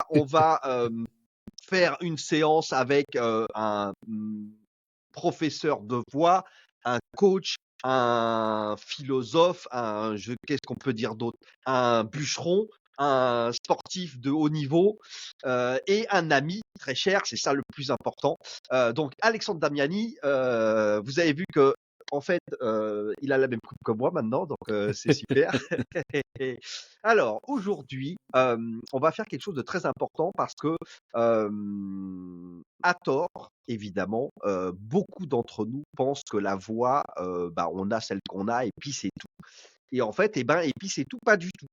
on va faire une séance avec un professeur de voix, un coach, un philosophe, qu'est-ce qu'on peut dire d'autre? Un bûcheron, un sportif de haut niveau et un ami très cher, c'est ça le plus important. Donc Alexandre Damiani, vous avez vu que en fait, il a la même coupe que moi maintenant, donc c'est super. Alors aujourd'hui, on va faire quelque chose de très important parce que à tort, évidemment, beaucoup d'entre nous pensent que la voix, on a celle qu'on a et puis c'est tout. Et en fait, et puis c'est tout, pas du tout.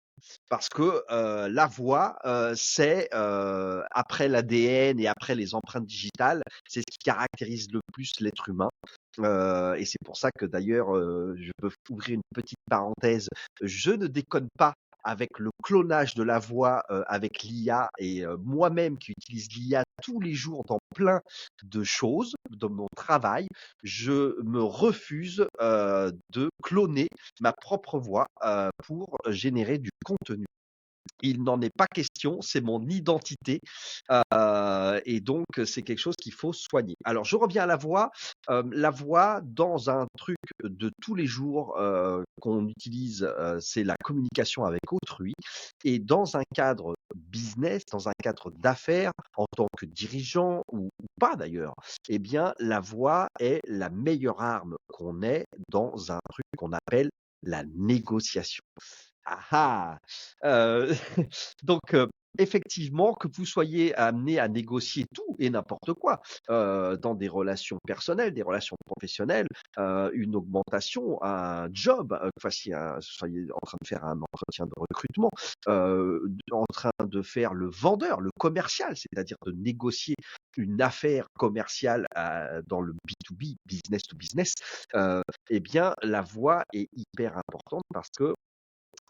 Parce que la voix, c'est après l'ADN et après les empreintes digitales, c'est ce qui caractérise le plus l'être humain. Et c'est pour ça que d'ailleurs, je peux ouvrir une petite parenthèse. Je ne déconne pas avec le clonage de la voix avec l'IA et moi-même qui utilise l'IA tous les jours dans plein de choses, dans mon travail, je me refuse de cloner ma propre voix pour générer du contenu. Il n'en est pas question, c'est mon identité et donc c'est quelque chose qu'il faut soigner. Alors je reviens à la voix dans un truc de tous les jours qu'on utilise, c'est la communication avec autrui et dans un cadre business, dans un cadre d'affaires, en tant que dirigeant ou pas d'ailleurs, eh bien la voix est la meilleure arme qu'on ait dans un truc qu'on appelle la négociation. Ah ah! Heu, donc effectivement, que vous soyez amené à négocier tout et n'importe quoi, dans des relations personnelles, des relations professionnelles, une augmentation, un job, que soyez en train de faire un entretien de recrutement, en train de faire le vendeur, le commercial, c'est-à-dire de négocier une affaire commerciale, dans le B2B, business to business, et bien la voix est hyper importante parce que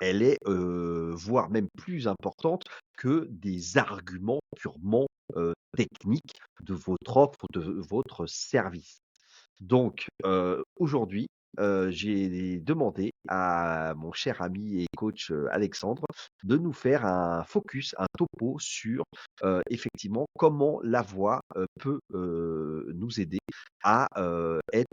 elle est, voire même plus importante que des arguments purement, techniques de votre offre ou de votre service. Donc, aujourd'hui, j'ai demandé à mon cher ami et coach, Alexandre, de nous faire un focus, un topo sur, effectivement comment la voix, peut, nous aider à, être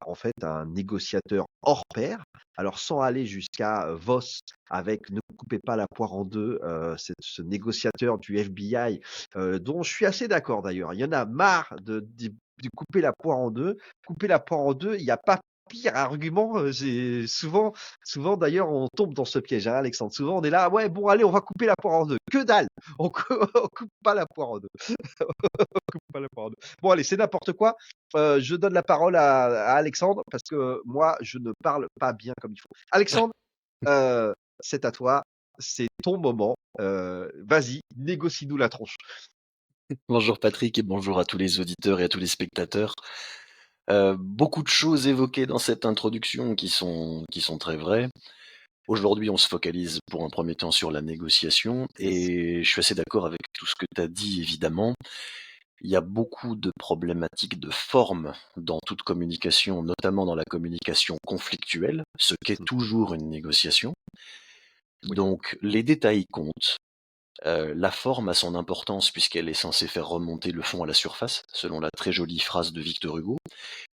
en fait, un négociateur hors pair. Alors sans aller jusqu'à, Voss avec "Ne coupez pas la poire en 2", ce négociateur du FBI, dont je suis assez d'accord d'ailleurs. Il y en a marre de couper la poire en 2. Couper la poire en 2, il y a pas pire argument, c'est souvent d'ailleurs on tombe dans ce piège, hein, Alexandre. Souvent on est là: «Ouais, bon allez, on va couper la poire en 2». Que dalle! On coupe pas la poire en 2. Coupe pas la poire en 2. Bon allez, c'est n'importe quoi. Je donne la parole à Alexandre parce que moi, je ne parle pas bien comme il faut. Alexandre, c'est à toi, c'est ton moment. Vas-y, négocie-nous la tronche. Bonjour Patrick et bonjour à tous les auditeurs et à tous les spectateurs. Beaucoup de choses évoquées dans cette introduction qui sont très vraies. Aujourd'hui, on se focalise pour un premier temps sur la négociation Yes. et je suis assez d'accord avec tout ce que tu as dit évidemment. Il y a beaucoup de problématiques de forme dans toute communication, notamment dans la communication conflictuelle, ce qu'est Mmh. toujours une négociation. Oui. Donc les détails comptent. La forme a son importance puisqu'elle est censée faire remonter le fond à la surface, selon la très jolie phrase de Victor Hugo.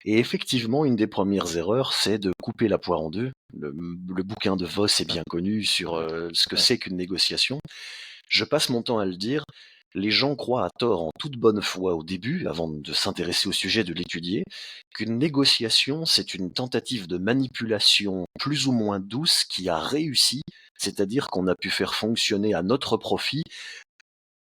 Et effectivement, une des premières erreurs, c'est de couper la poire en deux. Le bouquin de Voss est bien connu sur ce que c'est qu'une négociation. Je passe mon temps à le dire. Les gens croient à tort, en toute bonne foi au début, avant de s'intéresser au sujet, de l'étudier, qu'une négociation, c'est une tentative de manipulation plus ou moins douce qui a réussi, c'est-à-dire qu'on a pu faire fonctionner à notre profit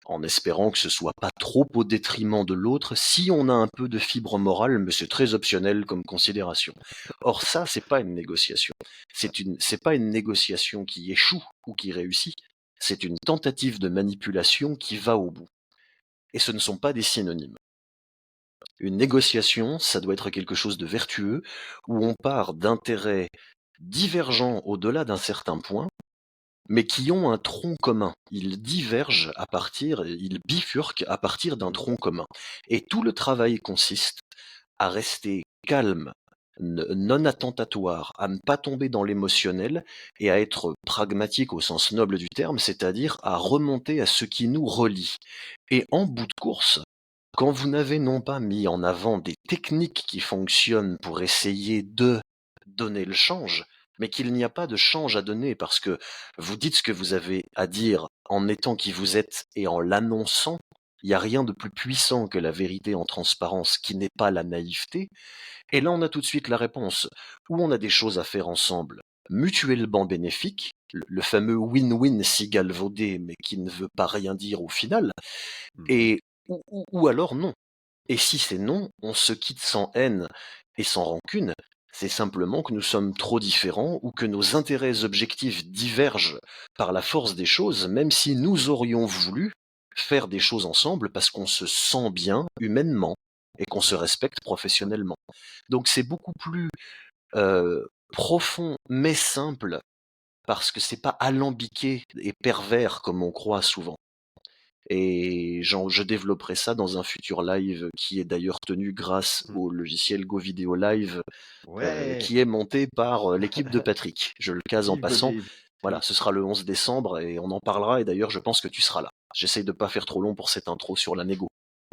en espérant que ce soit pas trop au détriment de l'autre, si on a un peu de fibre morale, mais c'est très optionnel comme considération. Or ça, c'est pas une négociation. C'est pas une négociation qui échoue ou qui réussit. C'est une tentative de manipulation qui va au bout. Et ce ne sont pas des synonymes. Une négociation, ça doit être quelque chose de vertueux, où on part d'intérêts divergents au-delà d'un certain point, mais qui ont un tronc commun. Ils bifurquent à partir d'un tronc commun. Et tout le travail consiste à rester calme non attentatoire, à ne pas tomber dans l'émotionnel et à être pragmatique au sens noble du terme, c'est-à-dire à remonter à ce qui nous relie. Et en bout de course, quand vous n'avez non pas mis en avant des techniques qui fonctionnent pour essayer de donner le change, mais qu'il n'y a pas de change à donner parce que vous dites ce que vous avez à dire en étant qui vous êtes et en l'annonçant, il n'y a rien de plus puissant que la vérité en transparence qui n'est pas la naïveté. Et là, on a tout de suite la réponse. Où on a des choses à faire ensemble, mutuellement bénéfiques, le fameux win-win si galvaudé, mais qui ne veut pas rien dire au final, Mmh. et ou alors non. Et si c'est non, on se quitte sans haine et sans rancune. C'est simplement que nous sommes trop différents ou que nos intérêts objectifs divergent par la force des choses, même si nous aurions voulu faire des choses ensemble parce qu'on se sent bien humainement et qu'on se respecte professionnellement. Donc c'est beaucoup plus profond mais simple parce que c'est pas alambiqué et pervers comme on croit souvent. Et je développerai ça dans un futur live qui est d'ailleurs tenu grâce Mmh. au logiciel Go Video Live, Ouais, qui est monté par l'équipe de Patrick. Je le case en vive passant. Godé. Voilà, ce sera le 11 décembre et on en parlera. Et d'ailleurs, je pense que tu seras là. J'essaye de pas faire trop long pour cette intro sur la négo.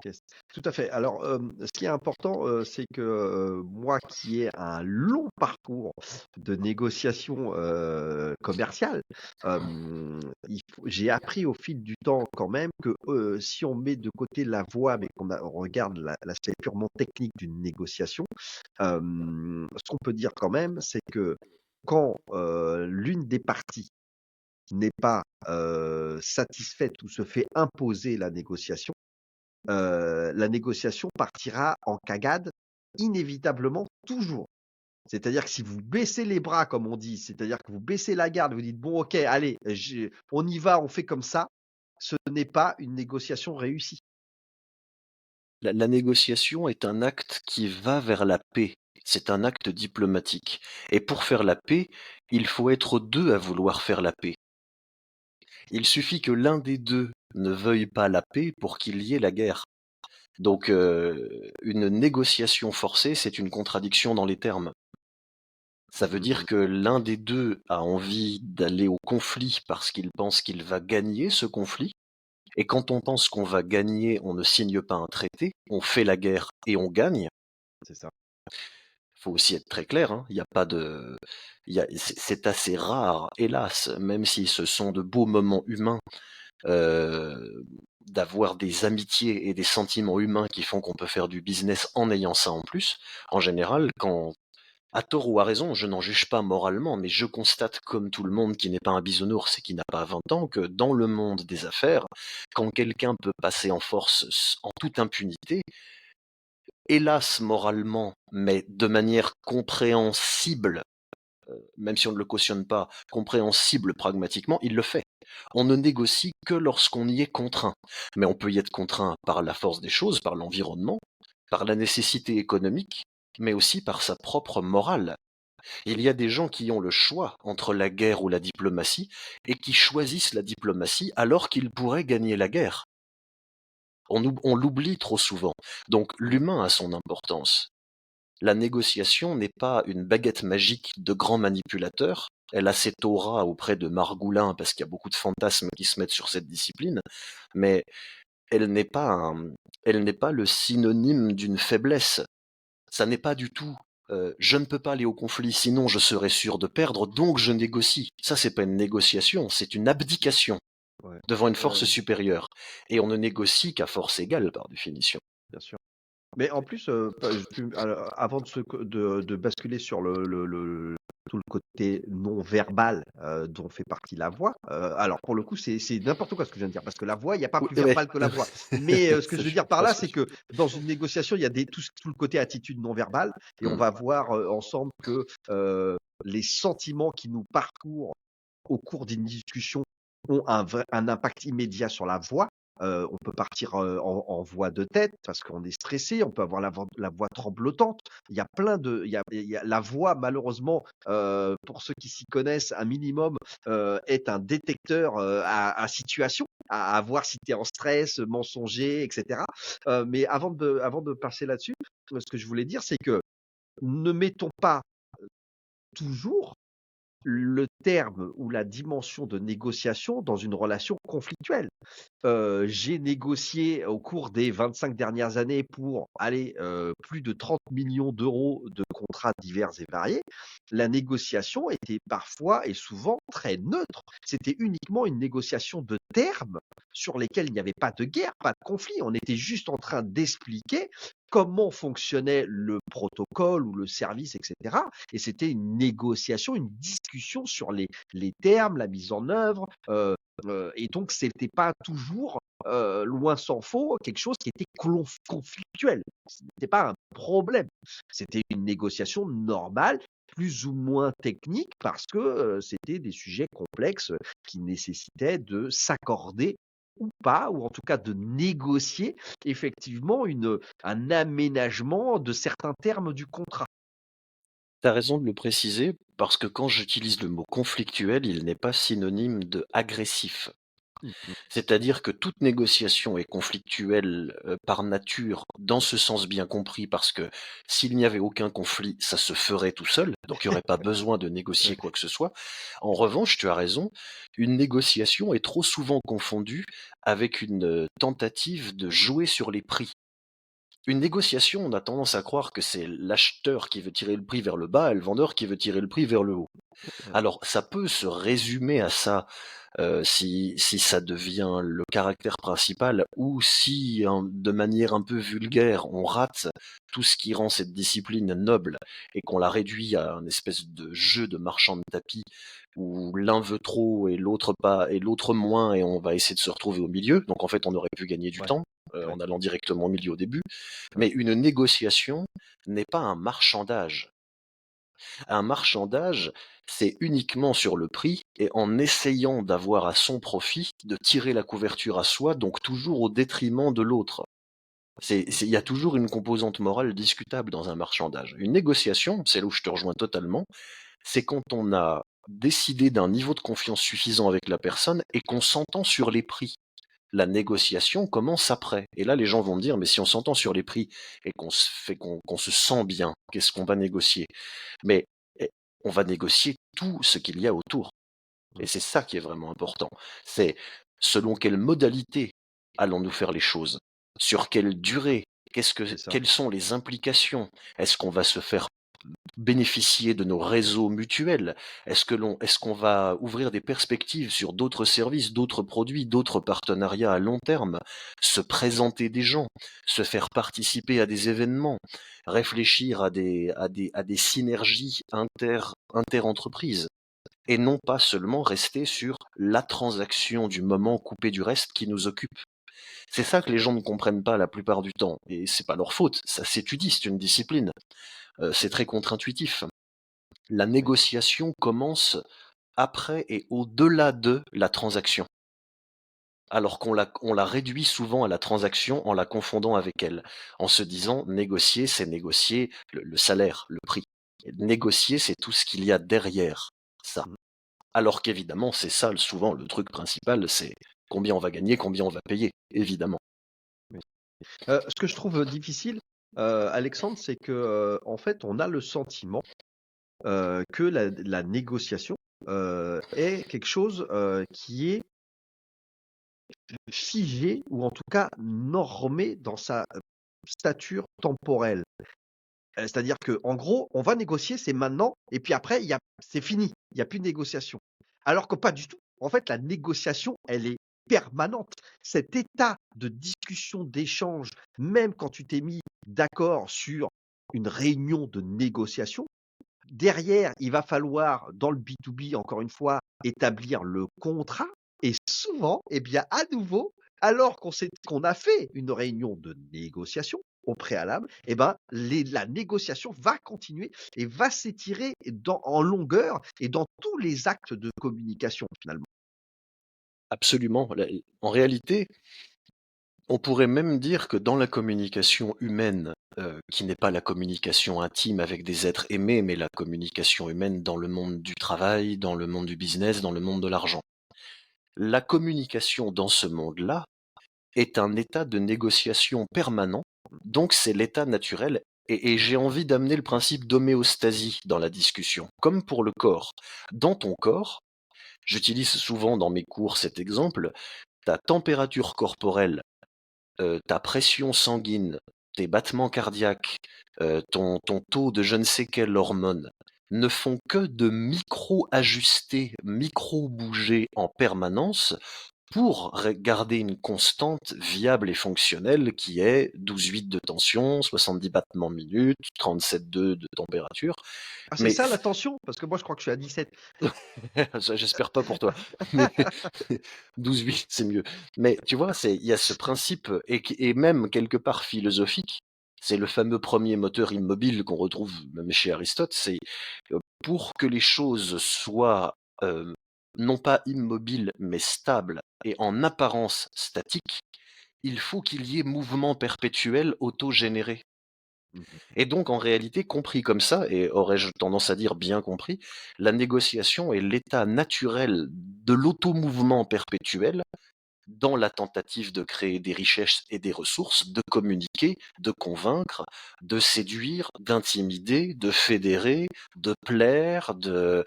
Yes. Tout à fait. Alors, ce qui est important, c'est que, moi qui ai un long parcours de négociation, commerciale, j'ai appris au fil du temps quand même que, si on met de côté la voix, mais on regarde l'aspect purement technique d'une négociation, ce qu'on peut dire quand même, c'est que quand, l'une des parties n'est pas, satisfaite ou se fait imposer la négociation partira en cagade inévitablement toujours. C'est-à-dire que si vous baissez les bras, comme on dit, c'est-à-dire que vous baissez la garde, vous dites bon, ok, allez, on y va, on fait comme ça, ce n'est pas une négociation réussie. La négociation est un acte qui va vers la paix. C'est un acte diplomatique. Et pour faire la paix, il faut être deux à vouloir faire la paix. Il suffit que l'un des deux ne veuille pas la paix pour qu'il y ait la guerre. Donc une négociation forcée, c'est une contradiction dans les termes. Ça veut dire Mmh. que l'un des deux a envie d'aller au conflit parce qu'il pense qu'il va gagner ce conflit. Et quand on pense qu'on va gagner, on ne signe pas un traité, on fait la guerre et on gagne. C'est ça. Faut aussi être très clair, hein. Il y a pas de, c'est assez rare, hélas, même si ce sont de beaux moments humains, d'avoir des amitiés et des sentiments humains qui font qu'on peut faire du business en ayant ça en plus. En général, quand, à tort ou à raison, je n'en juge pas moralement, mais je constate comme tout le monde qui n'est pas un bisounours et qui n'a pas 20 ans que dans le monde des affaires, quand quelqu'un peut passer en force en toute impunité, hélas moralement, mais de manière compréhensible, même si on ne le cautionne pas, compréhensible pragmatiquement, il le fait. On ne négocie que lorsqu'on y est contraint. Mais on peut y être contraint par la force des choses, par l'environnement, par la nécessité économique, mais aussi par sa propre morale. Il y a des gens qui ont le choix entre la guerre ou la diplomatie, et qui choisissent la diplomatie alors qu'ils pourraient gagner la guerre. On l'oublie trop souvent. Donc l'humain a son importance. La négociation n'est pas une baguette magique de grands manipulateurs. Elle a cette aura auprès de Margoulin parce qu'il y a beaucoup de fantasmes qui se mettent sur cette discipline, mais elle n'est pas elle n'est pas le synonyme d'une faiblesse. Ça n'est pas du tout je ne peux pas aller au conflit sinon je serai sûr de perdre donc je négocie. Ça c'est pas une négociation, c'est une abdication Ouais. devant une Ouais, force ouais, supérieure. Et on ne négocie qu'à force égale par définition. bien sûr. Mais en plus, pas alors, avant de basculer sur tout le côté non verbal, dont fait partie la voix, alors pour le coup, c'est n'importe quoi ce que je viens de dire, parce que la voix, il y a pas Oui, plus ouais. verbal que la voix. Mais, ce que Ça, je je veux suis dire par pas là, sûr. c'est que dans une négociation, il y a tout le côté attitude non verbale et on Hmm. va voir, ensemble que, les sentiments qui nous parcourent au cours d'une discussion ont un impact immédiat sur la voix. On peut partir en voix de tête parce qu'on est stressé, on peut avoir la voix tremblotante. Il y a plein de, il y a la voix malheureusement, pour ceux qui s'y connaissent un minimum, est un détecteur à situation, à voir si tu es en stress, mensonger, etc. Mais avant de passer là-dessus, ce que je voulais dire, c'est que ne mettons pas toujours le terme ou la dimension de négociation dans une relation conflictuelle. J'ai négocié au cours des 25 dernières années pour, allez, plus de 30 millions d'euros de contrats divers et variés. La négociation était parfois et souvent très neutre. C'était uniquement une négociation de termes sur lesquels il n'y avait pas de guerre, pas de conflit. On était juste en train d'expliquer comment fonctionnait le protocole ou le service, et cetera, et c'était une négociation, une discussion sur les termes, la mise en œuvre, et donc, c'était pas toujours, loin s'en faut, quelque chose qui était conflictuel. Ce n'était pas un problème. C'était une négociation normale, plus ou moins technique, parce que c'était des sujets complexes qui nécessitaient de s'accorder ou pas, ou en tout cas de négocier effectivement un aménagement de certains termes du contrat. Tu as raison de le préciser, parce que quand j'utilise le mot conflictuel, il n'est pas synonyme de agressif. Mmh mh. C'est-à-dire que toute négociation est conflictuelle, par nature, dans ce sens bien compris, parce que s'il n'y avait aucun conflit, ça se ferait tout seul, donc il n'y aurait pas besoin de négocier quoi que ce soit. En revanche, tu as raison, une négociation est trop souvent confondue avec une, tentative de jouer sur les prix. Une négociation, on a tendance à croire que c'est l'acheteur qui veut tirer le prix vers le bas et le vendeur qui veut tirer le prix vers le haut. Alors, ça peut se résumer à ça, si ça devient le caractère principal ou si, de manière un peu vulgaire, on rate tout ce qui rend cette discipline noble et qu'on la réduit à un espèce de jeu de marchand de tapis où l'un veut trop et l'autre pas et l'autre moins et on va essayer de se retrouver au milieu. Donc en fait, on aurait pu gagner du Ouais, temps, ouais, en allant directement au milieu au début. ouais. Mais une négociation n'est pas un marchandage. Un marchandage, c'est uniquement sur le prix et en essayant d'avoir à son profit, de tirer la couverture à soi, donc toujours au détriment de l'autre. Il y a toujours une composante morale discutable dans un marchandage. Une négociation, c'est là où je te rejoins totalement, c'est quand on a décidé d'un niveau de confiance suffisant avec la personne et qu'on s'entend sur les prix. La négociation commence après. Et là, les gens vont me dire, mais si on s'entend sur les prix et qu'on se sent bien, qu'est-ce qu'on va négocier? Mais eh, on va négocier tout ce qu'il y a autour. Et Mmh. c'est ça qui est vraiment important. C'est selon quelle modalité allons-nous faire les choses? Sur quelle durée? C'est ça. Quelles sont les implications? Est-ce qu'on va se faire bénéficier de nos réseaux mutuels? Est-ce qu'on va ouvrir des perspectives sur d'autres services, d'autres produits, d'autres partenariats à long terme? Se présenter des gens, se faire participer à des événements, réfléchir à des synergies interentreprises et non pas seulement rester sur la transaction du moment coupée du reste qui nous occupe. C'est ça que les gens ne comprennent pas la plupart du temps et c'est pas leur faute, ça s'étudie, c'est une discipline. C'est très contre-intuitif. La Oui. négociation commence après et au-delà de la transaction, alors on la réduit souvent à la transaction en la confondant avec elle, en se disant négocier, c'est négocier le salaire, le prix. Et négocier, c'est tout ce qu'il y a derrière ça. Mmh. Alors qu'évidemment, c'est ça souvent le truc principal, c'est combien on va gagner, combien on va payer, évidemment. Oui. Ce que je trouve difficile, Alexandre, c'est que, en fait, on a le sentiment, que la négociation, est quelque chose, qui est figé ou en tout cas normé dans sa, stature temporelle. C'est-à-dire qu'en gros, on va négocier, c'est maintenant et puis après c'est fini, il y a plus de négociation. Alors que pas du tout. En fait, la négociation, elle est permanente. Cet état de discussion, d'échange, même quand tu t'es mis d'accord sur une réunion de négociation, derrière, il va falloir, dans le B2B, encore une fois, établir le contrat et souvent, eh bien, à nouveau, alors qu'on a fait une réunion de négociation au préalable, eh ben, la négociation va continuer et va s'étirer en longueur et dans tous les actes de communication, finalement. Absolument. En réalité, on pourrait même dire que dans la communication humaine, qui n'est pas la communication intime avec des êtres aimés, mais la communication humaine dans le monde du travail, dans le monde du business, dans le monde de l'argent. La communication dans ce monde-là est un état de négociation permanent, donc c'est l'état naturel Et j'ai envie d'amener le principe d'homéostasie dans la discussion, comme pour le corps. Dans ton corps, j'utilise souvent dans mes cours cet exemple, ta température corporelle, ta pression sanguine, tes battements cardiaques, ton taux de je ne sais quelle hormone ne font que de micro-ajuster, micro-bouger en permanence pour garder une constante viable et fonctionnelle qui est 12,8 de tension, 70 battements minutes, 37,2 de température. Ah, c'est Mais ça la tension? Parce que moi, je crois que je suis à 17. ça, j'espère pas pour toi. Mais 12,8, c'est mieux. Mais tu vois, il y a ce principe et même quelque part philosophique. C'est le fameux premier moteur immobile qu'on retrouve même chez Aristote. C'est pour que les choses soient non pas immobiles mais stables et en apparence statiques, il faut qu'il y ait mouvement perpétuel autogénéré. Mmh. Et donc, en réalité, compris comme ça, et aurais-je tendance à dire bien compris, la négociation est l'état naturel de l'automouvement perpétuel dans la tentative de créer des richesses et des ressources, de communiquer, de convaincre, de séduire, d'intimider, de fédérer, de plaire, de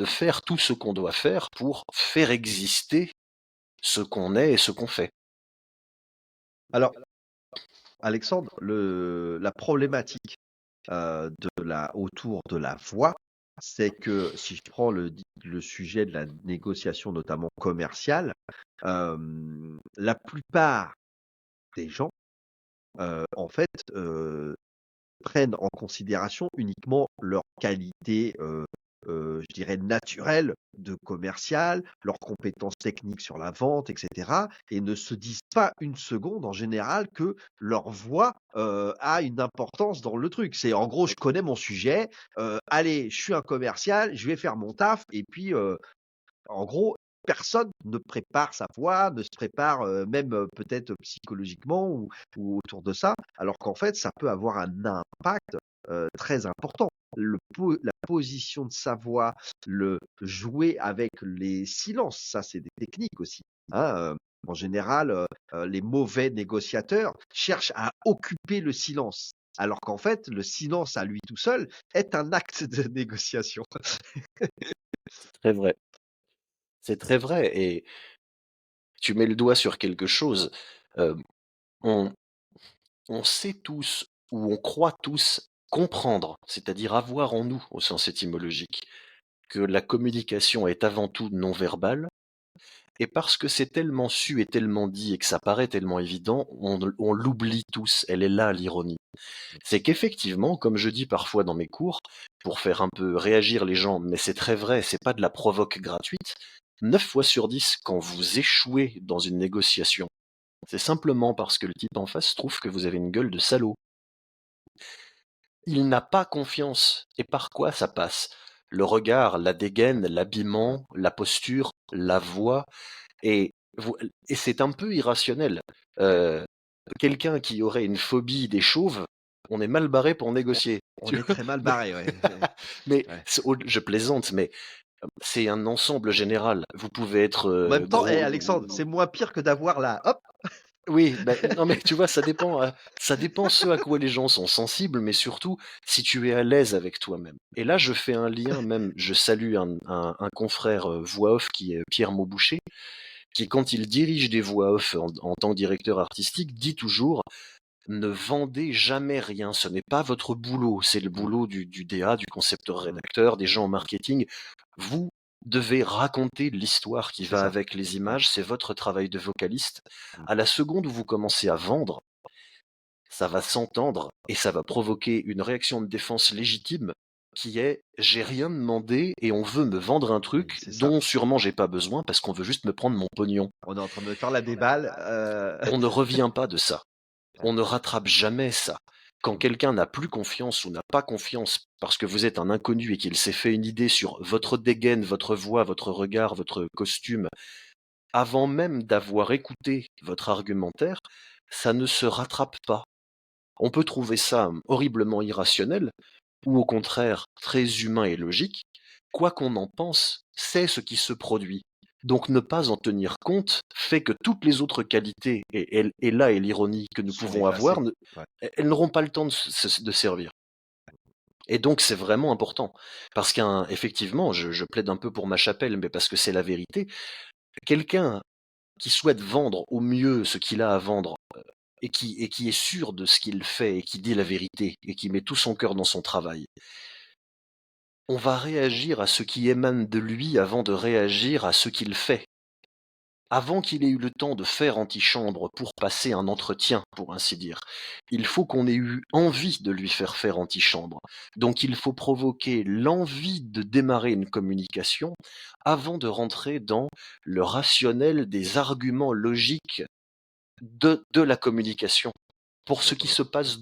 faire tout ce qu'on doit faire pour faire exister ce qu'on est et ce qu'on fait. Alors, Alexandre, la problématique, autour de la voix, c'est que si je prends le sujet de la négociation, notamment commerciale, la plupart des gens, en fait, prennent en considération uniquement leur qualité, je dirais naturelle de commercial, leurs compétences techniques sur la vente et cetera, et ne se disent pas une seconde en général que leur voix, a une importance dans le truc. C'est en gros: «Je connais mon sujet, allez, je suis un commercial, je vais faire mon taf» et puis, en gros, personne ne prépare sa voix, ne se prépare, même, peut-être psychologiquement ou autour de ça, alors qu'en fait, ça peut avoir un impact, très important. La position de sa voix, le jouer avec les silences, ça, c'est des techniques aussi, hein, en général, les mauvais négociateurs cherchent à occuper le silence, alors qu'en fait, le silence à lui tout seul est un acte de négociation. Très vrai. C'est très vrai. Et tu mets le doigt sur quelque chose. Euh, on, on sait tous, ou on croit tous comprendre, c'est-à-dire avoir en nous, au sens étymologique, que la communication est avant tout non verbale, et parce que c'est tellement su et tellement dit et que ça paraît tellement évident, on l'oublie tous. Elle est là, l'ironie. C'est qu'effectivement, comme je dis parfois dans mes cours, pour faire un peu réagir les gens, mais c'est très vrai, c'est pas de la provoque gratuite, 9 fois sur 10, quand vous échouez dans une négociation, c'est simplement parce que le type en face trouve que vous avez une gueule de salaud. Il n'a pas confiance. Et par quoi ça passe? Le regard, la dégaine, l'habillement, la posture, la voix, et, et c'est un peu irrationnel. Euh, Quelqu'un qui aurait une phobie des chauves, on est mal barré pour On négocier. on Tu est vois. très mal barré, ouais. Mais Ouais. je plaisante, mais c'est un ensemble général. Vous pouvez être En même temps, gros. Alexandre, c'est moins pire que d'avoir la hop. Oui, ben non, mais tu vois, ça dépend ce à quoi les gens sont sensibles, mais surtout si tu es à l'aise avec toi-même. Et là, je fais un lien même, je salue un confrère voix off qui est Pierre Mauboucher, qui, quand il dirige des voix off en tant que directeur artistique, dit toujours: ne vendez jamais rien, ce n'est pas votre boulot, c'est le Mmh, boulot du DA, du mmh, concepteur-rédacteur, des gens en marketing. Vous devez raconter l'histoire qui c'est va ça. avec les Mmh, images, c'est votre travail de vocaliste. mmh. À la seconde où vous commencez à vendre, ça va s'entendre et ça va provoquer une réaction de défense légitime qui est: j'ai rien demandé et on veut me vendre un truc C'est ça. dont sûrement j'ai pas besoin parce qu'on veut juste me prendre mon pognon. On est en train de me faire la déballe, On ne revient pas de ça. ouais, On ne rattrape jamais ça. Quand mmh, quelqu'un n'a plus confiance ou n'a pas confiance parce que vous êtes un inconnu et qu'il s'est fait une idée sur votre dégaine, votre voix, votre regard, votre costume, avant même d'avoir écouté votre argumentaire, ça ne se rattrape pas. On peut trouver ça horriblement irrationnel, ou au contraire très humain et logique. Quoi qu'on en pense, c'est ce qui se produit. Donc ne pas en tenir compte fait que toutes les autres qualités, et là est l'ironie que nous Sont pouvons avoir, effacés. Ouais. elles n'auront pas le temps de servir. Et donc c'est vraiment important. Parce qu'effectivement, je plaide un peu pour ma chapelle, mais parce que c'est la vérité, quelqu'un qui souhaite vendre au mieux ce qu'il a à vendre, et qui est sûr de ce qu'il fait, et qui dit la vérité, et qui met tout son cœur dans son travail, on va réagir à ce qui émane de lui avant de réagir à ce qu'il fait. Avant qu'il ait eu le temps de faire antichambre pour passer un entretien, pour ainsi dire, il faut qu'on ait eu envie de lui faire antichambre. Donc il faut provoquer l'envie de démarrer une communication avant de rentrer dans le rationnel des arguments logiques de la communication. Pour que ce qui se passe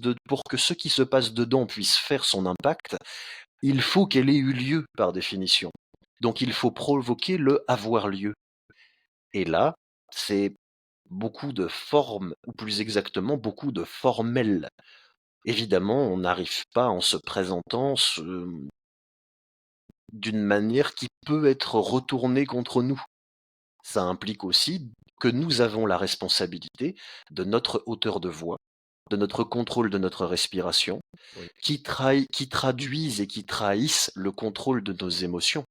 dedans puisse faire son impact, il faut qu'elle ait eu lieu par définition. Donc il faut provoquer le avoir lieu. Et là, c'est beaucoup de formes, ou plus exactement beaucoup de formels. Évidemment, on n'arrive pas en se présentant d'une manière qui peut être retournée contre nous. Ça implique aussi que nous avons la responsabilité de notre hauteur de voix, de notre contrôle de notre respiration, Oui. qui traduisent et qui trahissent le contrôle de nos émotions.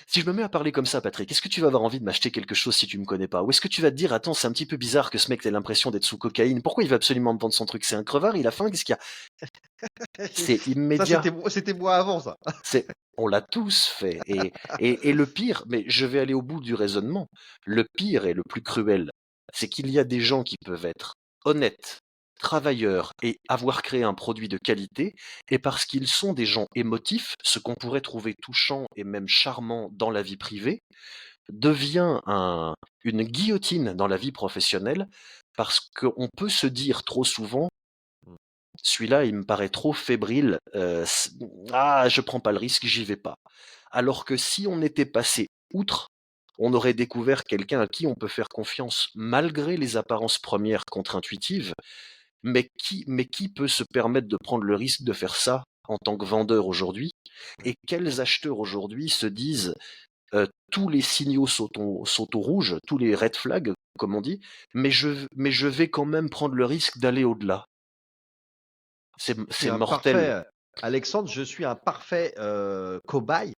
Si je me mets à parler comme ça, Patrick, est-ce que tu vas avoir envie de m'acheter quelque chose si tu me connais pas? Ou est-ce que tu vas te dire, attends, c'est un petit peu bizarre que ce mec ait l'impression d'être sous cocaïne. Pourquoi il veut absolument me vendre son truc? C'est un crevard, il a faim, qu'est-ce qu'il y a? C'est Ça, immédiat. c'était moi avant ça. C'est, on l'a tous fait. Et le pire, mais je vais aller au bout du raisonnement. Le pire et le plus cruel, c'est qu'il y a des gens qui peuvent être honnêtes, travailleurs et avoir créé un produit de qualité, et parce qu'ils sont des gens émotifs, ce qu'on pourrait trouver touchant et même charmant dans la vie privée, devient une guillotine dans la vie professionnelle, parce qu'on peut se dire trop souvent, Mmh. celui-là, il me paraît trop fébrile, je prends pas le risque, j'y vais pas. Alors que si on était passé outre, on aurait découvert quelqu'un à qui on peut faire confiance malgré les apparences premières contre-intuitives, mais qui peut se permettre de prendre le risque de faire ça en tant que vendeur aujourd'hui? Et quels acheteurs aujourd'hui se disent, tous les signaux sont au rouge, tous les red flags, comme on dit, mais je vais quand même prendre le risque d'aller au-delà. Je suis C'est un mortel. parfait, Alexandre, je suis un parfait, cobaye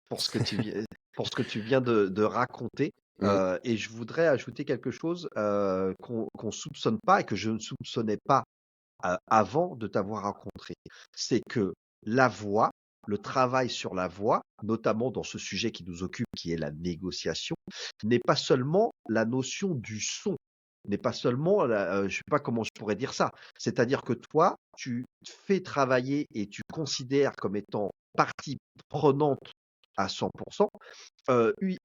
pour ce que tu viens de raconter, Mmh, et je voudrais ajouter quelque chose, qu'on soupçonne pas et que je ne soupçonnais pas, avant de t'avoir rencontré. C'est que la voix, le travail sur la voix, notamment dans ce sujet qui nous occupe, qui est la négociation, n'est pas seulement la notion du son, n'est pas seulement je sais pas comment je pourrais dire ça. C'est-à-dire que toi, tu fais travailler et tu considères comme étant partie prenante à 100,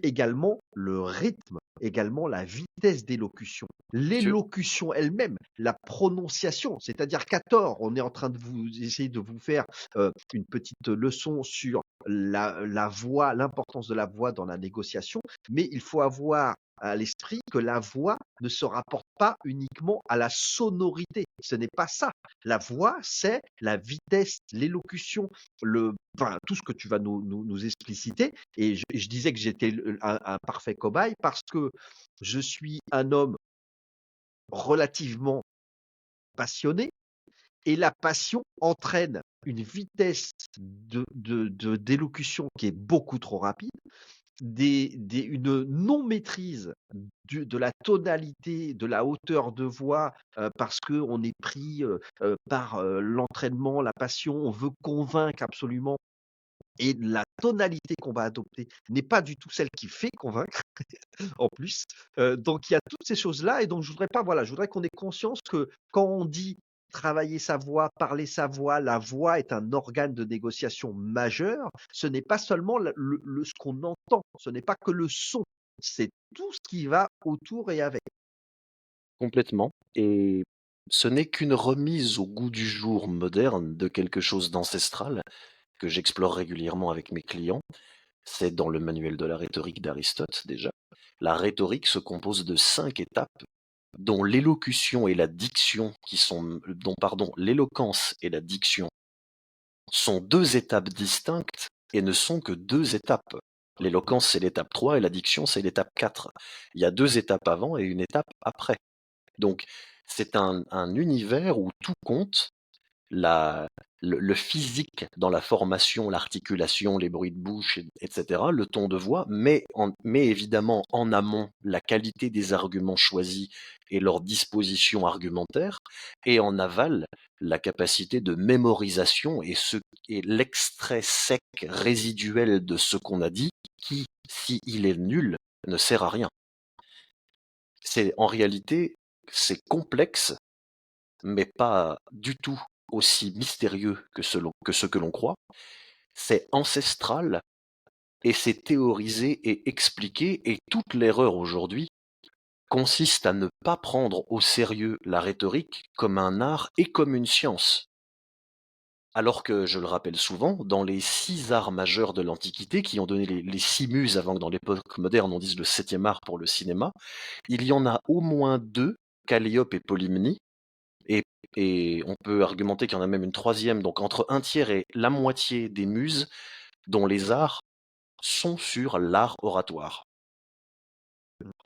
également le rythme, également la vitesse d'élocution, bien sûr. l'élocution elle-même, la prononciation. C'est-à-dire qu'à tort, on est en train de vous essayer de vous faire une petite leçon sur la voix, l'importance de la voix dans la négociation, mais il faut avoir à l'esprit que la voix ne se rapporte pas uniquement à la sonorité. Ce n'est pas ça. La voix, c'est la vitesse, l'élocution, enfin, tout ce que tu vas nous expliciter. Et je disais que j'étais un parfait cobaye parce que je suis un homme relativement passionné et la passion entraîne une vitesse d'élocution qui est beaucoup trop rapide, une non-maîtrise de la tonalité, de la hauteur de voix, parce qu'on est pris par l'entraînement, la passion, on veut convaincre absolument. Et la tonalité qu'on va adopter n'est pas du tout celle qui fait convaincre en plus. Donc il y a toutes ces choses-là et donc je voudrais pas voilà, je voudrais qu'on ait conscience que quand on dit travailler sa voix, parler sa voix, la voix est un organe de négociation majeur. Ce n'est pas seulement ce qu'on entend, ce n'est pas que le son, c'est tout ce qui va autour et avec. Complètement. Et ce n'est qu'une remise au goût du jour moderne de quelque chose d'ancestral que j'explore régulièrement avec mes clients. C'est dans le manuel de la rhétorique d'Aristote déjà. La rhétorique se compose de 5 étapes dont l'élocution et la diction l'éloquence et la diction sont 2 étapes distinctes et ne sont que 2 étapes. L'éloquence, c'est l'étape 3 et la diction, c'est l'étape 4. Il y a 2 étapes avant et une étape après. Donc, c'est un univers où tout compte, la le physique dans la formation, l'articulation, les bruits de bouche et le ton de voix, mais évidemment en amont, la qualité des arguments choisis et leur disposition argumentaire et en aval, la capacité de mémorisation et l'extrait sec résiduel de ce qu'on a dit qui, s'il est nul, ne sert à rien. En réalité, c'est complexe mais pas du tout aussi mystérieux que ce que l'on croit. C'est ancestral et c'est théorisé et expliqué, et toute l'erreur aujourd'hui consiste à ne pas prendre au sérieux la rhétorique comme un art et comme une science. Alors que, je le rappelle souvent, dans les 6 arts majeurs de l'Antiquité, qui ont donné les 6 muses avant que dans l'époque moderne on dise le 7e art pour le cinéma, il y en a au moins 2, Calliope et Polymnie, Et, et on peut argumenter qu'il y en a même une troisième, donc entre un tiers et la moitié des muses dont les arts sont sur l'art oratoire,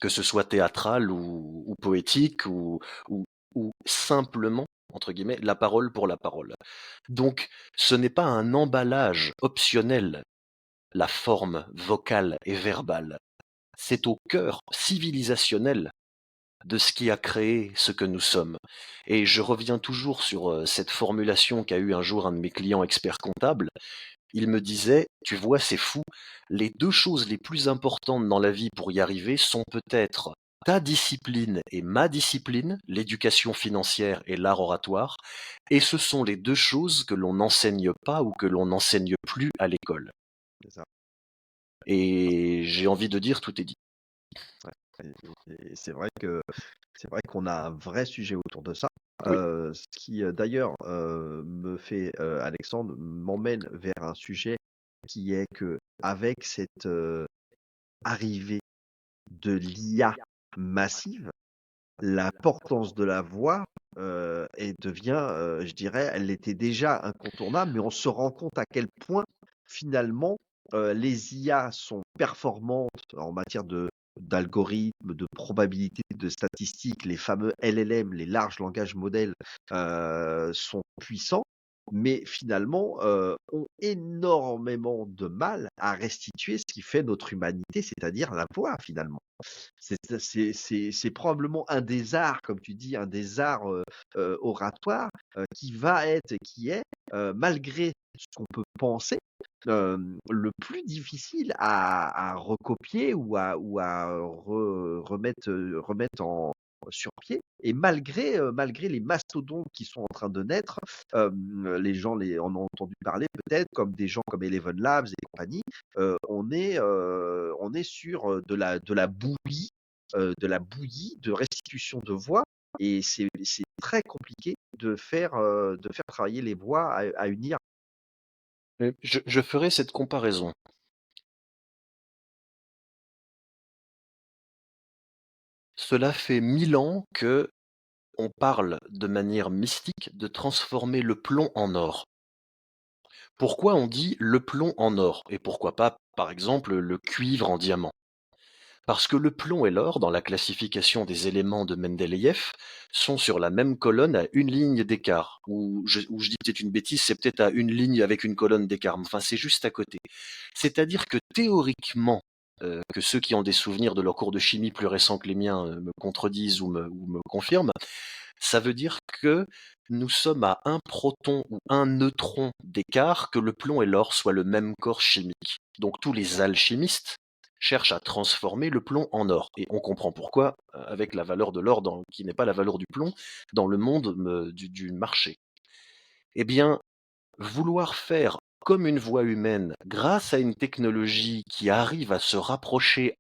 que ce soit théâtral ou poétique ou, ou simplement, entre guillemets, la parole pour la parole. Donc ce n'est pas un emballage optionnel, la forme vocale et verbale, c'est au cœur civilisationnel de ce qui a créé ce que nous sommes. Et je reviens toujours sur cette formulation qu'a eu un jour un de mes clients experts comptables. Il me disait, tu vois, c'est fou, les 2 choses les plus importantes dans la vie pour y arriver sont peut-être ta discipline et ma discipline, l'éducation financière et l'art oratoire, et ce sont les 2 choses que l'on n'enseigne pas ou que l'on n'enseigne plus à l'école. C'est ça. Et j'ai envie de dire, tout est dit. Ouais. Et c'est vrai qu'on a un vrai sujet autour de ça. Oui, Ce qui, d'ailleurs, me fait, Alexandre, m'emmène vers un sujet qui est que avec cette, arrivée de l'IA massive, l'importance de la voix, devient, je dirais, elle était déjà incontournable, mais on se rend compte à quel point finalement, les IA sont performantes en matière d'algorithmes, de probabilité, de statistiques. Les fameux LLM, les larges langages modèles, sont puissants, mais finalement, ont énormément de mal à restituer ce qui fait notre humanité, c'est-à-dire la voix finalement. C'est probablement un des arts, comme tu dis, un des arts, oratoires, qui est, malgré ce qu'on peut penser, le plus difficile à recopier ou à remettre sur pied, et malgré les mastodontes qui sont en train de naître, les gens en ont entendu parler peut-être, comme des gens comme Eleven Labs et compagnie, on est sur, de la bouillie de restitution de voix, et c'est très compliqué de faire travailler les voix à une IA. je ferai cette comparaison. Cela fait 1000 ans que on parle de manière mystique de transformer le plomb en or. Pourquoi on dit le plomb en or et pourquoi pas, par exemple, le cuivre en diamant? Parce que le plomb et l'or, dans la classification des éléments de Mendeleïev, sont sur la même colonne à une ligne d'écart. Ou je dis peut-être une bêtise, c'est peut-être à une ligne avec une colonne d'écart. Enfin, c'est juste à côté. C'est-à-dire que théoriquement, que ceux qui ont des souvenirs de leurs cours de chimie plus récents que les miens me contredisent ou me confirment, ça veut dire que nous sommes à un proton ou un neutron d'écart que le plomb et l'or soient le même corps chimique. Donc tous les alchimistes cherchent à transformer le plomb en or. Et on comprend pourquoi, avec la valeur de l'or qui n'est pas la valeur du plomb dans le monde du marché. Eh bien, vouloir faire comme une voix humaine grâce à une technologie qui arrive à se rapprocher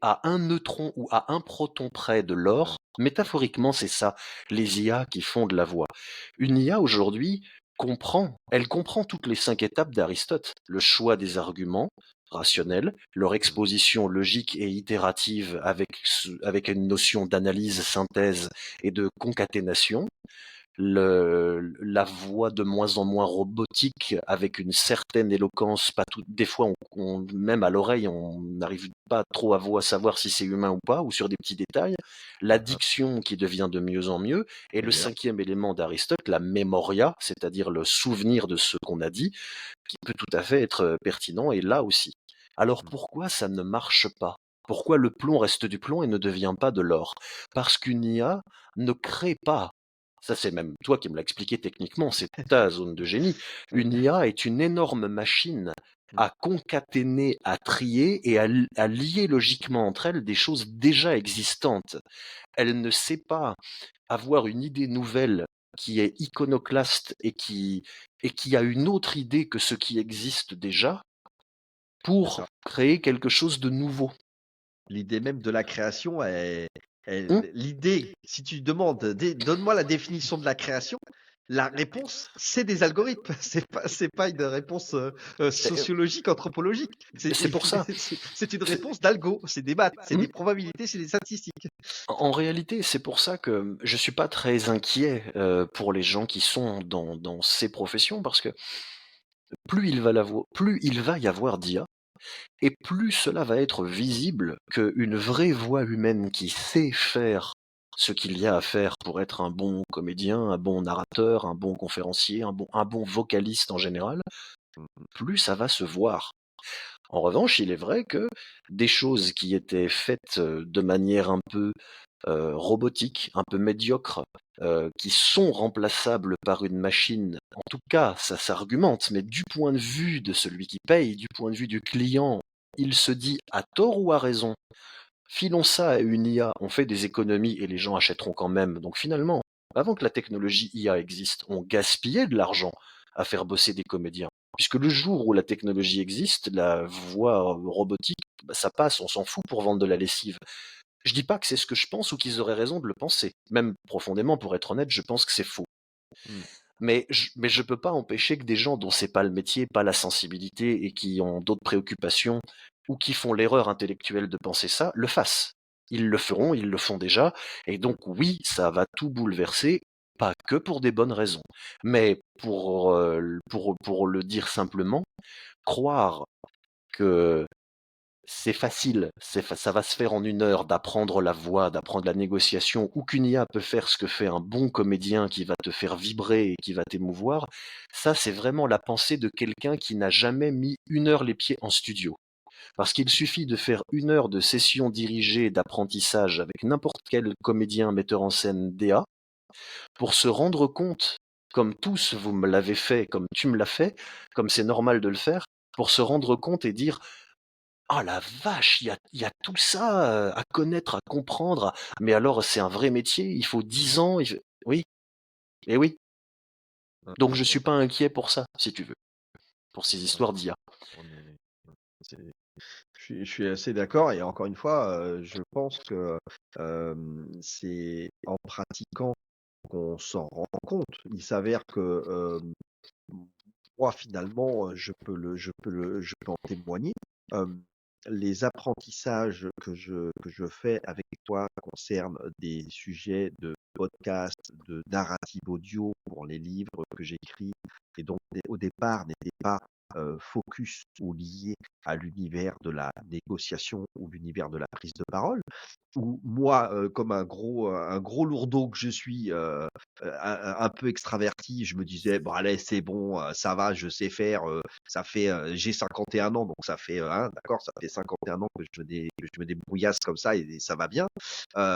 à un neutron ou à un proton près de l'or, métaphoriquement, c'est ça, les IA qui font de la voix. Une IA aujourd'hui elle comprend toutes les 5 étapes d'Aristote, le choix des arguments rationnels, leur Mmh. exposition logique et itérative avec une notion d'analyse, synthèse et de concaténation, la voix de moins en moins robotique avec une certaine éloquence, pas tout, des fois même à l'oreille, on n'arrive pas trop à savoir si c'est humain ou pas, ou sur des petits détails, la Hein, hein, diction qui devient de mieux en mieux, et très le bien. cinquième élément d'Aristote, la memoria, c'est-à-dire le souvenir de ce qu'on a dit, qui peut tout à fait être pertinent, et là aussi. Alors Mmh. pourquoi ça ne marche pas? Pourquoi le plomb reste du plomb et ne devient pas de l'or? Parce qu'une IA ne crée pas. Ça, c'est même toi qui me l'as expliqué techniquement, c'est ta zone de génie. Oui. Une IA est une énorme machine Mmh. à concaténer, à trier et à lier logiquement entre elles des choses déjà existantes. Elle ne sait pas avoir une idée nouvelle qui est iconoclaste et qui a une autre idée que ce qui existe déjà C'est pour ça. créer quelque chose de nouveau. L'idée même de la création Mmh. l'idée, si tu demandes: «Donne-moi la définition de la création», la réponse, c'est des algorithmes. C'est pas une réponse, sociologique, anthropologique. C'est C'est pour ça. c'est une C'est réponse d'algo, c'est des maths, c'est mmh. des probabilités, c'est des statistiques. En réalité, c'est pour ça que je suis pas très inquiet, pour les gens qui sont dans ces professions parce que plus il va y avoir d'IA et plus cela va être visible qu'une vraie voix humaine qui sait faire ce qu'il y a à faire pour être un bon comédien, un bon narrateur, un bon conférencier, un bon vocaliste en général, Mmh. plus ça va se voir. En revanche, il est vrai que des choses qui étaient faites, de manière un peu, robotique, un peu médiocre, qui sont remplaçables par une machine, en tout cas, ça s'argumente, mais du point de vue de celui qui paye, du point de vue du client, il se dit, à tort ou à raison: «Filons ça à une IA, on fait des économies et les gens achèteront quand même». Donc finalement, avant que la technologie IA existe, on gaspillait de l'argent à faire bosser des comédiens. Puisque le jour où la technologie existe, la voix robotique, bah, ça passe, on s'en fout pour vendre de la lessive. Je dis pas que c'est ce que je pense ou qu'ils auraient raison de le penser. Même profondément, pour être honnête, je pense que c'est faux. Mmh. Mais je peux pas empêcher que des gens dont c'est pas le métier, pas la sensibilité et qui ont d'autres préoccupations ou qui font l'erreur intellectuelle de penser ça, le fassent. Ils le feront, ils le font déjà. Et donc oui, ça va tout bouleverser, pas que pour des bonnes raisons. Mais pour le dire simplement, croire que c'est facile, ça va se faire en 1 heure d'apprendre la voix, d'apprendre la négociation, ou qu'une IA peut faire ce que fait un bon comédien qui va te faire vibrer et qui va t'émouvoir. Ça, c'est vraiment la pensée de quelqu'un qui n'a jamais mis 1 heure les pieds en studio. Parce qu'il suffit de faire 1 heure de session dirigée d'apprentissage avec n'importe quel comédien, metteur en scène DA, pour se rendre compte, comme tous vous me l'avez fait, comme tu me l'as fait, comme c'est normal de le faire, pour se rendre compte et dire: «Oh la vache, il y a tout ça, à connaître, à comprendre, mais alors c'est un vrai métier, il faut 10 ans, il faut» oui, et oui, Hein, donc je hein, suis pas inquiet pour ça, si tu veux, pour ces ouais, histoires d'IA. on est c'est je suis assez d'accord et encore une fois, je pense que, c'est en pratiquant qu'on s'en rend compte. Il s'avère que, moi finalement, je peux en témoigner. Hem, les apprentissages que je fais avec toi concernent des sujets de podcast, de narrative audio pour les livres que j'écris et donc au départ n'étaient pas, focus ou liés à l'univers de la négociation ou l'univers de la prise de parole. Où moi, comme un gros lourdeau que je suis, un peu extraverti, je me disais: «Bon allez, c'est bon, ça va, je sais faire, ça fait, j'ai 51 ans, donc ça fait, hein, d'accord, ça fait 51 ans que je me débrouillasse comme ça et ça va bien».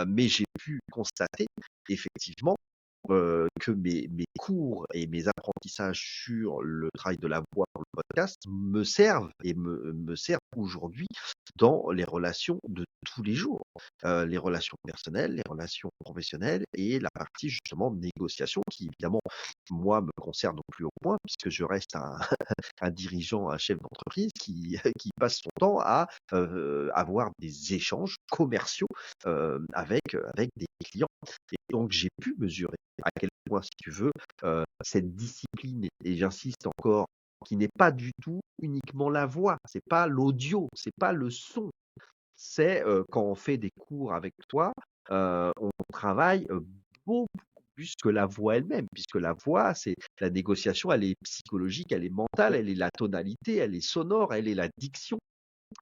Mais j'ai pu constater effectivement, que mes cours et mes apprentissages sur le travail de la voix pour le podcast me servent et me servent aujourd'hui dans les relations de tous les jours. Les relations personnelles, les relations professionnelles et la partie justement négociation qui évidemment, moi, me concerne au plus haut point puisque je reste un dirigeant, un chef d'entreprise qui qui passe son temps à, avoir des échanges commerciaux, avec des clients et donc j'ai pu mesurer à quel point, si tu veux, cette discipline et j'insiste encore, qui n'est pas du tout uniquement la voix, c'est pas l'audio, c'est pas le son. C'est, quand on fait des cours avec toi, on travaille, beaucoup plus que la voix elle-même, puisque la voix, c'est la négociation, elle est psychologique, elle est mentale, Oui. elle est la tonalité, elle est sonore, elle est la diction,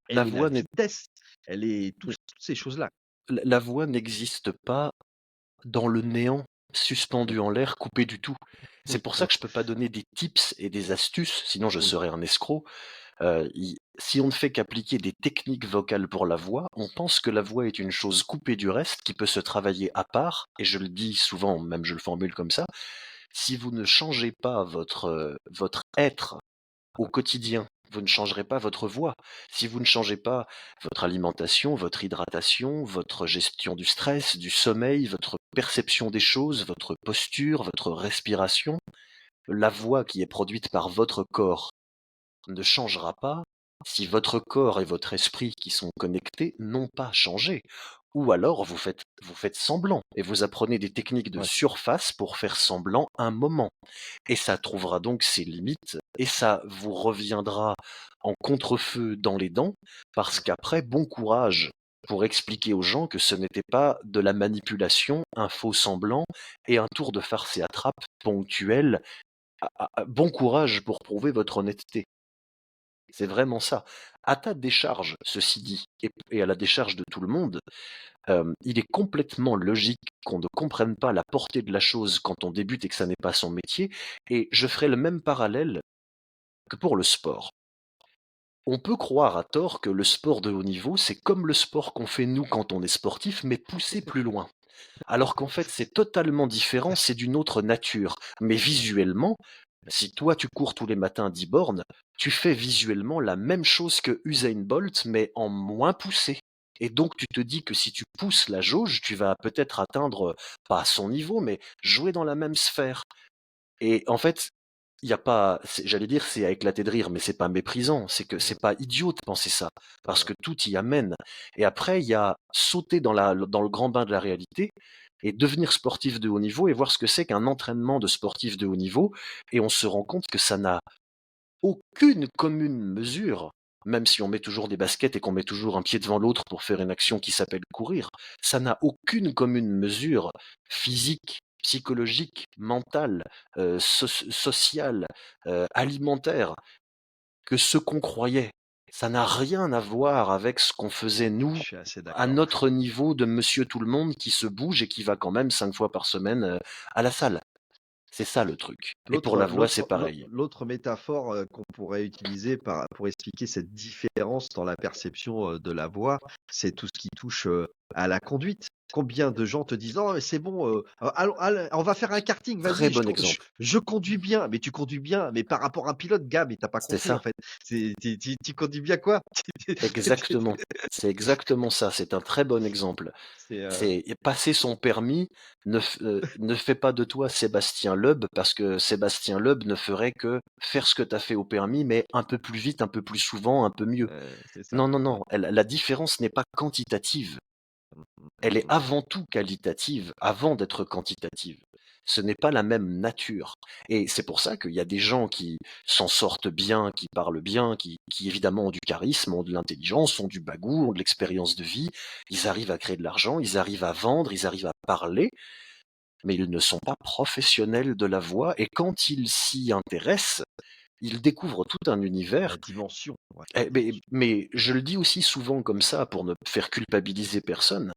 La elle est la voix n'est vitesse, elle est oui, toutes ces choses-là. la voix n'existe pas dans le néant, Mmh, suspendu en l'air, coupé du tout. C'est mmh, pour ça mmh, que je peux pas donner des tips et des astuces, sinon je oui, serais un escroc. I Si on ne fait qu'appliquer des techniques vocales pour la voix, on pense que la voix est une chose coupée du reste qui peut se travailler à part, et je le dis souvent, même je le formule comme ça, si vous ne changez pas votre être au quotidien, vous ne changerez pas votre voix. Si vous ne changez pas votre alimentation, votre hydratation, votre gestion du stress, du sommeil, votre perception des choses, votre posture, votre respiration, la voix qui est produite par votre corps ne changera pas si votre corps et votre esprit qui sont connectés n'ont pas changé. Ou alors vous faites semblant et vous apprenez des techniques de ouais, surface pour faire semblant un moment. Et ça trouvera donc ses limites et ça vous reviendra en contre-feu dans les dents parce mmh, qu'après, bon courage pour expliquer aux gens que ce n'était pas de la manipulation, un faux semblant et un tour de farce et attrape ponctuel. Bon courage pour prouver votre honnêteté. C'est vraiment ça. À ta décharge, ceci dit, et à la décharge de tout le monde, il est complètement logique qu'on ne comprenne pas la portée de la chose quand on débute et que ça n'est pas son métier, et je ferai le même parallèle que pour le sport. On peut croire à tort que le sport de haut niveau, c'est comme le sport qu'on fait nous quand on est sportif, mais poussé plus loin. Alors qu'en fait, c'est totalement différent, c'est d'une autre nature. Mais visuellement, si toi tu cours tous les matins 10 bornes, tu fais visuellement la même chose que Usain Bolt, mais en moins poussé. Et donc tu te dis que si tu pousses la jauge, tu vas peut-être atteindre, pas son niveau, mais jouer dans la même sphère. Et en fait, il y a pas, j'allais dire c'est à éclater de rire, mais c'est pas méprisant, c'est que mmh, c'est pas idiot de penser ça, parce ouais. que tout y amène. Et après, il y a sauter dans le grand bain de la réalité et devenir sportif de haut niveau et voir ce que c'est qu'un entraînement de sportif de haut niveau. Et on se rend compte que ça n'a aucune commune mesure, même si on met toujours des baskets et qu'on met toujours un pied devant l'autre pour faire une action qui s'appelle courir, ça n'a aucune commune mesure physique, psychologique, mentale, sociale, alimentaire que ce qu'on croyait. Ça n'a rien à voir avec ce qu'on faisait Je nous suis assez à d'accord. notre niveau de monsieur tout le monde qui se bouge et qui va quand même 5 fois par semaine, à la salle. C'est ça le truc. Et pour la voix, c'est pareil. L'autre métaphore, qu'on pourrait utiliser pour expliquer cette différence dans la perception, de la voix, c'est tout ce qui touche, à la conduite. Combien de gens te disent: «Oh mais c'est bon, allons on va faire un karting, Très vas-y, bon exemple. je conduis bien». Mais tu conduis bien, mais par rapport à un pilote, gars, mais tu pas C'est compris en ça. fait. C'est tu conduis bien quoi? Exactement. C'est exactement ça, c'est un très bon exemple. C'est, C'est passer son permis ne fait pas de toi Sébastien Loeb, parce que Sébastien Loeb ne ferait que faire ce que tu as fait au permis, mais un peu plus vite, un peu plus souvent, un peu mieux. c'est ça. Non, non, non, la différence n'est pas quantitative, Mmh mh, elle mmh est mh. avant tout qualitative, avant d'être quantitative. Ce n'est pas la même nature. Et c'est pour ça qu'il y a des gens qui s'en sortent bien, qui parlent bien, qui évidemment ont du charisme, ont de l'intelligence, ont du bagou, ont de l'expérience de vie. Ils arrivent à créer de l'argent, ils arrivent à vendre, ils arrivent à parler, mais ils ne sont pas professionnels de la voix. Et quand ils s'y intéressent, ils découvrent tout un La univers. dimension, ouais, la dimension. Mais je le dis aussi souvent comme ça pour ne faire culpabiliser personne.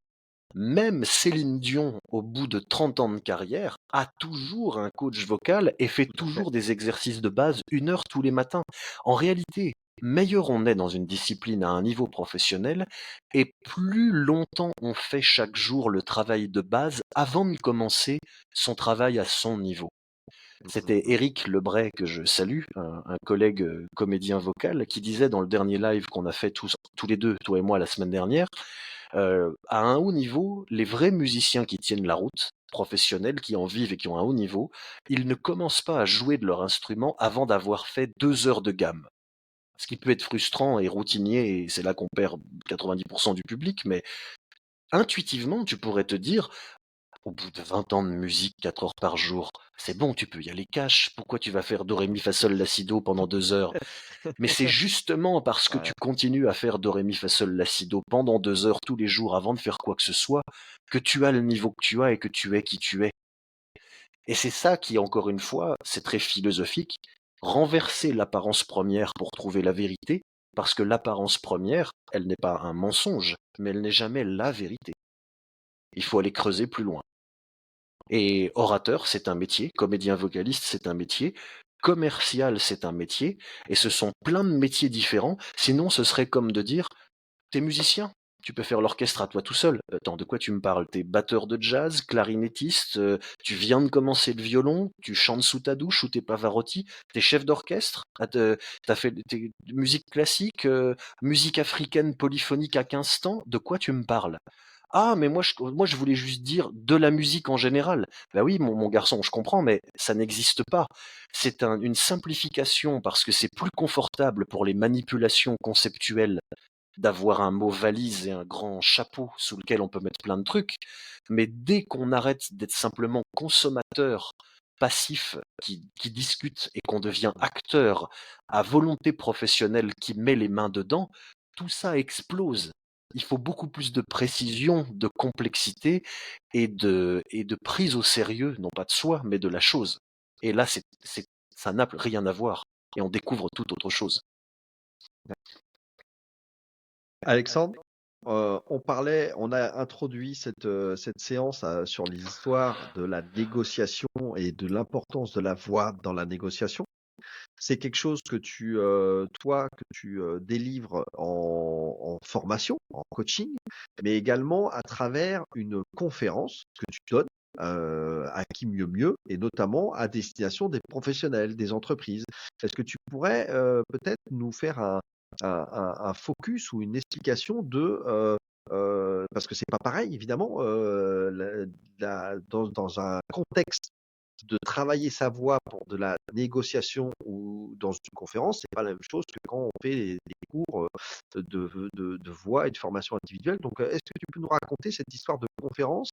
Même Céline Dion, au bout de 30 ans de carrière, a toujours un coach vocal et fait Tout à fait. toujours des exercices de base 1 heure tous les matins. En réalité, meilleur on est dans une discipline à un niveau professionnel, et plus longtemps on fait chaque jour le travail de base avant de commencer son travail à son niveau. Mmh mh, C'était mmh. Éric Lebray, que je salue, un collègue comédien vocal, qui disait dans le dernier live qu'on a fait tous les deux, toi et moi, la semaine dernière, à un haut niveau, les vrais musiciens qui tiennent la route, professionnels, qui en vivent et qui ont un haut niveau, ils ne commencent pas à jouer de leur instrument avant d'avoir fait 2 heures de gamme. Ce qui peut être frustrant et routinier, et c'est là qu'on perd 90% du public, mais intuitivement, tu pourrais te dire, au bout de 20 ans de musique, 4 heures par jour, c'est bon, tu peux y aller cash. Pourquoi tu vas faire do, ré, mi, fa, sol, la, si, do pendant 2 heures? Mais c'est justement parce que tu Ouais, continues à faire do, ré, mi, fa, sol, la, si, do pendant 2 heures tous les jours avant de faire quoi que ce soit, que tu as le niveau que tu as et que tu es qui tu es. Et c'est ça qui, encore une fois, c'est très philosophique, renverser l'apparence première pour trouver la vérité, parce que l'apparence première, elle n'est pas un mensonge, mais elle n'est jamais la vérité. Il faut aller creuser plus loin. Et orateur, c'est un métier, comédien vocaliste, c'est un métier, commercial, c'est un métier, et ce sont plein de métiers différents, sinon ce serait comme de dire, t'es musicien, tu peux faire l'orchestre à toi tout seul. Attends, de quoi tu me parles? T'es batteur de jazz, clarinettiste, tu viens de commencer le violon, tu chantes sous ta douche ou t'es Pavarotti, t'es chef d'orchestre, t'as fait musique classique, musique africaine polyphonique à 15 temps, de quoi tu me parles? Ah, mais moi je voulais juste dire de la musique en général. Bah oui, mon garçon, je comprends, mais ça n'existe pas. C'est une simplification parce que c'est plus confortable pour les manipulations conceptuelles d'avoir un mot valise et un grand chapeau sous lequel on peut mettre plein de trucs. Mais dès qu'on arrête d'être simplement consommateur passif qui discute et qu'on devient acteur à volonté professionnelle qui met les mains dedans, tout ça explose. Il faut beaucoup plus de précision, de complexité et de prise au sérieux, non pas de soi, mais de la chose. Et là, ça n'a rien à voir. Et on découvre tout autre chose. Alexandre, on a introduit cette séance sur les histoires de la négociation et de l'importance de la voix dans la négociation. C'est quelque chose que tu délivres en formation, en coaching, mais également à travers une conférence que tu donnes à qui mieux mieux, et notamment à destination des professionnels, des entreprises. Est-ce que tu pourrais peut-être nous faire un focus ou une explication parce que c'est pas pareil évidemment, dans un contexte de travailler sa voix pour de la négociation ou dans une conférence, c'est pas la même chose que quand on fait des cours de voix et de formation individuelle. Donc, est-ce que tu peux nous raconter cette histoire de conférence?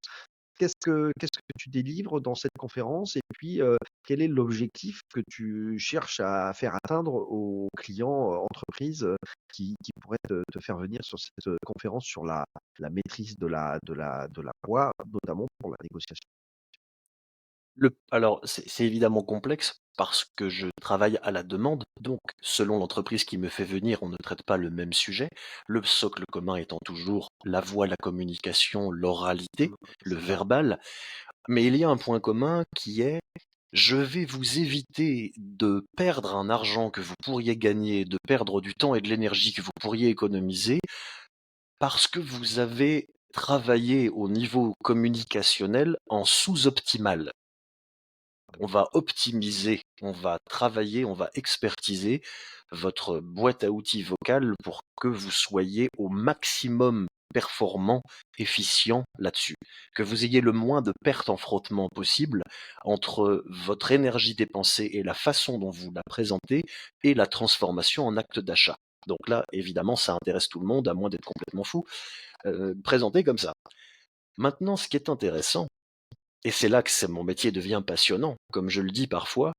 Qu'est-ce que tu délivres dans cette conférence? Et puis, quel est l'objectif que tu cherches à faire atteindre aux clients, entreprises, qui pourraient te faire venir sur cette conférence sur la maîtrise de la voix, notamment pour la négociation? Alors, c'est évidemment complexe parce que je travaille à la demande, donc selon l'entreprise qui me fait venir, on ne traite pas le même sujet. Le socle commun étant toujours la voix, la communication, l'oralité, le C'est ça. verbal. Mais il y a un point commun qui est, je vais vous éviter de perdre un argent que vous pourriez gagner, de perdre du temps et de l'énergie que vous pourriez économiser, parce que vous avez travaillé au niveau communicationnel en sous-optimal. On va optimiser, on va travailler, on va expertiser votre boîte à outils vocale pour que vous soyez au maximum performant, efficient là-dessus. Que vous ayez le moins de pertes en frottement possible entre votre énergie dépensée et la façon dont vous la présentez et la transformation en acte d'achat. Donc là, évidemment, ça intéresse tout le monde, à moins d'être complètement fou, présenté comme ça. Maintenant, ce qui est intéressant, et c'est là que mon métier devient passionnant, comme je le dis parfois,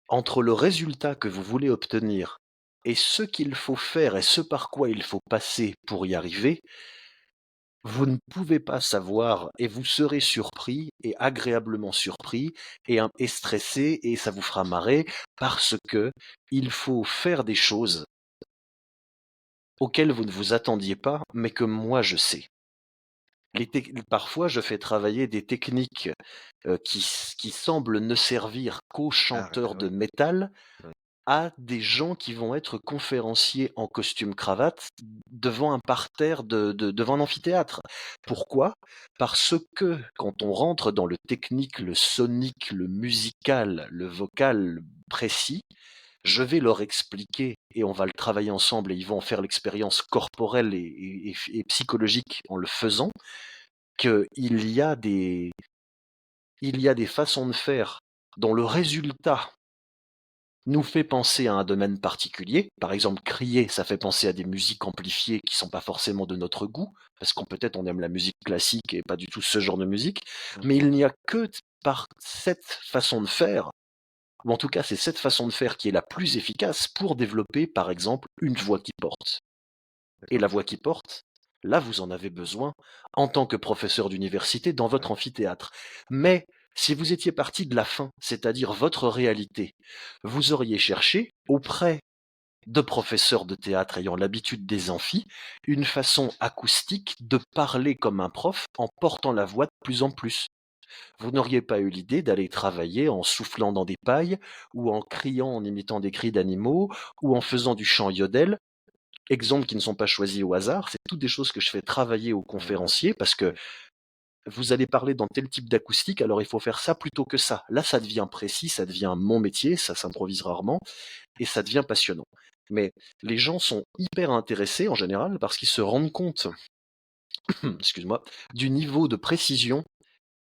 entre le résultat que vous voulez obtenir et ce qu'il faut faire et ce par quoi il faut passer pour y arriver, vous ne pouvez pas savoir et vous serez surpris et agréablement surpris et stressé et ça vous fera marrer parce que il faut faire des choses auxquelles vous ne vous attendiez pas, mais que moi je sais. Parfois, je fais travailler des techniques qui semblent ne servir qu'aux Ah chanteurs de oui, métal oui. à des gens qui vont être conférenciers en costume cravate devant un parterre devant un amphithéâtre. Pourquoi? Parce que quand on rentre dans le technique, le sonique, le musical, le vocal précis, je vais leur expliquer et on va le travailler ensemble et ils vont en faire l'expérience corporelle et psychologique en le faisant, qu'il y a des façons de faire dont le résultat nous fait penser à un domaine particulier. Par exemple, crier, ça fait penser à des musiques amplifiées qui sont pas forcément de notre goût, parce qu'on peut-être on aime la musique classique et pas du tout ce genre de musique. Mmh. Mais il n'y a que par cette façon de faire, ou en tout cas c'est cette façon de faire qui est la plus efficace pour développer, par exemple, une voix qui porte. Et D'accord. la voix qui porte, là vous en avez besoin en tant que professeur d'université dans Ah votre oui. amphithéâtre. Mais Si vous étiez parti de la fin, c'est-à-dire votre réalité, vous auriez cherché, auprès de professeurs de théâtre ayant l'habitude des amphis, une façon acoustique de parler comme un prof en portant la voix de plus en plus. Vous n'auriez pas eu l'idée d'aller travailler en soufflant dans des pailles, ou en criant en imitant des cris d'animaux, ou en faisant du chant yodel. Exemples qui ne sont pas choisis au hasard, c'est toutes des choses que je fais travailler aux Ouais, conférenciers parce que ouais. vous allez parler dans tel type d'acoustique, alors il faut faire ça plutôt que ça. Là, ça devient précis, ça devient mon métier, ça s'improvise rarement et ça devient passionnant. Mais les gens sont hyper intéressés en général parce qu'ils se rendent compte, excuse-moi, du niveau de précision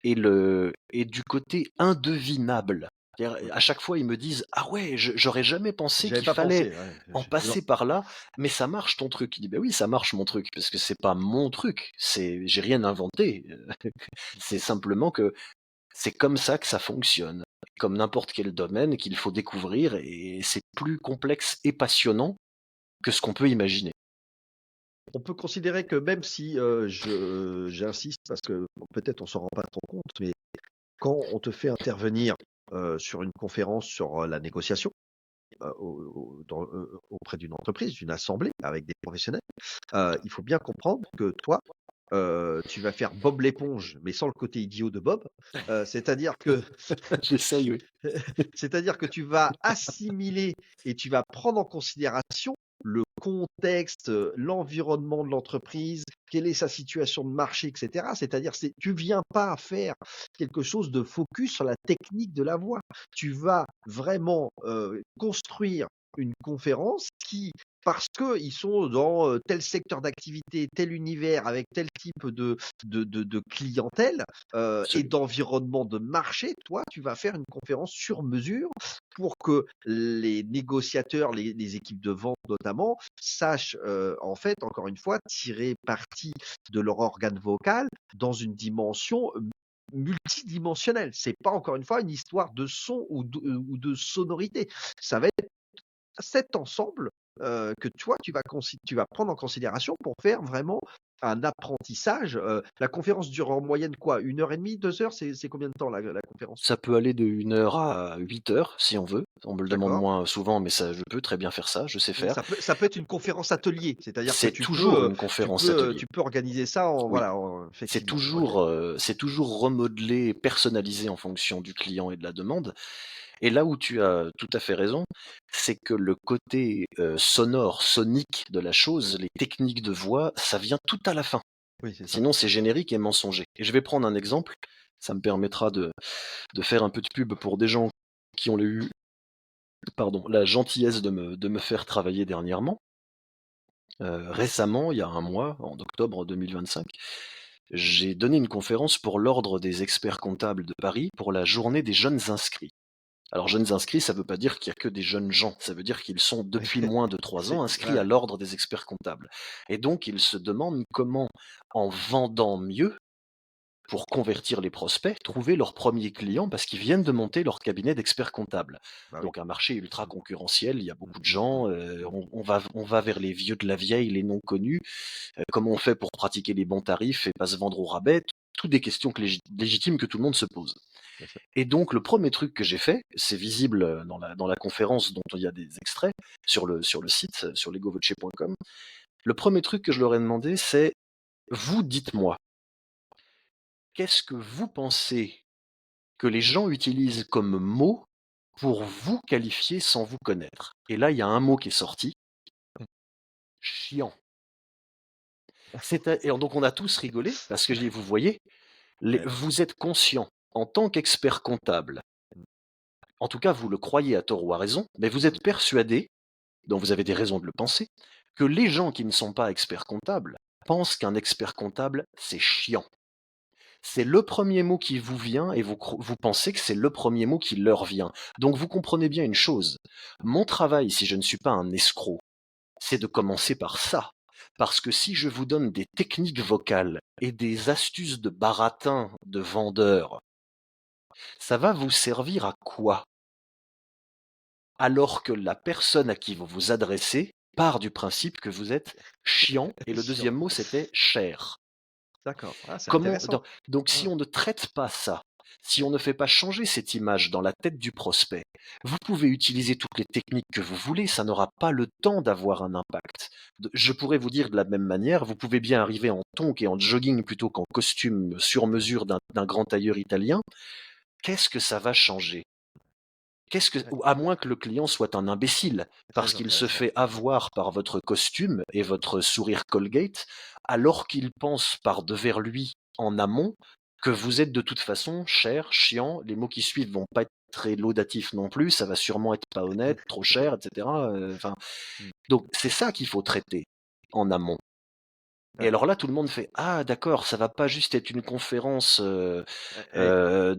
et du côté indevinable. C'est-à-dire, Mmh. à chaque fois, ils me disent: «Ah ouais, j'aurais jamais pensé J'avais qu'il pas fallait pensé, ouais, en passer par là, mais ça marche ton truc». Il dit: «Ben oui, ça marche mon truc, parce que c'est pas mon truc, j'ai rien inventé, c'est simplement que c'est comme ça que ça fonctionne, comme n'importe quel domaine qu'il faut découvrir et c'est plus complexe et passionnant que ce qu'on peut imaginer». On peut considérer que même si, j'insiste parce que bon, peut-être on s'en rend pas trop compte, mais quand on te fait intervenir, sur une conférence sur, la négociation, auprès d'une entreprise, d'une assemblée avec des professionnels, il faut bien comprendre que toi, tu vas faire Bob l'éponge, mais sans le côté idiot de Bob. C'est-à-dire que J'essaye, oui. c'est-à-dire que tu vas assimiler et tu vas prendre en considération le contexte, l'environnement de l'entreprise, quelle est sa situation de marché, et cetera. C'est-à-dire, tu viens pas faire quelque chose de focus sur la technique de la voix. Tu vas vraiment, construire une conférence qui parce qu'ils sont dans, tel secteur d'activité, tel univers, avec tel type de clientèle, et Absolument. d'environnement de marché, toi, tu vas faire une conférence sur mesure pour que les négociateurs, les équipes de vente notamment, sachent, en fait, encore une fois, tirer parti de leur organe vocal dans une dimension, multidimensionnelle. C'est pas encore une fois une histoire de son ou de sonorité. Ça va être cet ensemble, que toi tu vas prendre en considération pour faire vraiment un apprentissage. La conférence dure en moyenne quoi? 1 heure et demie, 2 heures? C'est combien de temps la conférence? Ça peut aller de 1 heure à 8 heures si on veut. On me le demande D'accord. moins souvent, mais ça je peux très bien faire ça, je sais Mmh, faire. ça peut être une conférence atelier, c'est-à-dire que C'est toujours une conférence atelier. tu peux organiser ça en Oui, voilà, effectivement. OK. c'est toujours remodelé, personnalisé en fonction du client et de la demande. Et là où tu as tout à fait raison, c'est que le côté, sonore, sonique de la chose, les techniques de voix, ça vient tout à la fin. Oui, c'est ça. Sinon, c'est générique et mensonger. Et je vais prendre un exemple, ça me permettra de faire un peu de pub pour des gens qui ont eu, pardon, la gentillesse de me faire travailler dernièrement. Récemment, il y a un mois, en octobre 2025, j'ai donné une conférence pour l'Ordre des experts comptables de Paris pour la journée des jeunes inscrits. Alors jeunes inscrits, ça ne veut pas dire qu'il y a que des jeunes gens, ça veut dire qu'ils sont Oui, depuis moins de 3 ans inscrits à ouais, l'Ordre des experts comptables. Et donc ils se demandent comment, en vendant mieux, pour convertir les prospects, trouver leurs premiers clients parce qu'ils viennent de monter leur cabinet d'experts comptables. bah, oui. Donc un marché ultra Mmh. concurrentiel, il y a Mmh beaucoup de mh, mmh. gens, Mmh. on va vers les vieux de la vieille, les non connus. Comment on fait pour pratiquer les bons tarifs et pas se vendre au rabais? Toutes des questions légitimes que tout le monde se pose. Bien sûr. Et donc le premier truc que j'ai fait, c'est visible dans la conférence dont il y a des extraits sur le site, sur legovoce.com. Le premier truc que je leur ai demandé, c'est: «Vous dites-moi, qu'est-ce que vous pensez que les gens utilisent comme mot pour vous qualifier sans vous connaître?» Et là, il y a un mot qui est sorti: Mmh. «Chiant». Et donc on a tous rigolé parce que je dis: «Vous voyez, Ouais. vous êtes conscient en tant qu'expert comptable, Mmh. en tout cas vous le croyez à tort ou à raison, mais vous êtes persuadé, donc vous avez des raisons de le penser, que les gens qui ne sont pas experts comptables pensent qu'un expert comptable, c'est chiant. C'est le premier mot qui vous vient et vous pensez que c'est le premier mot qui leur vient. Donc vous comprenez bien une chose, mon travail, si je ne suis pas un escroc, c'est de commencer par ça. Parce que si je vous donne des techniques vocales et des astuces de baratin, de vendeur, ça va vous servir à quoi? Alors que la personne à qui vous vous adressez part du principe que vous êtes chiant et le Chiant. deuxième mot c'était cher. D'accord. Ah, c'est Comment intéressant. donc si Mmh. on ne traite pas ça, Si on ne fait pas changer cette image dans la tête du prospect, vous pouvez utiliser toutes les techniques que vous voulez, ça n'aura pas le temps d'avoir un impact. Je pourrais vous dire de la même manière, vous pouvez bien arriver en tongs et en jogging plutôt qu'en costume sur mesure d'un grand tailleur italien. Qu'est-ce que ça va changer? Ouais, À moins que le client soit un imbécile, parce très qu'il se intéressant. fait avoir par votre costume et votre sourire Colgate, alors qu'il pense par devers lui en amont que vous êtes de toute façon cher, chiant, les mots qui suivent vont pas être très laudatifs non plus, ça va sûrement être pas honnête, trop cher, etc. Enfin, Mmh. donc c'est ça qu'il faut traiter en amont. Et Ouais, alors là, tout le monde fait: «Ah d'accord, ça va pas juste être une conférence, ouais, un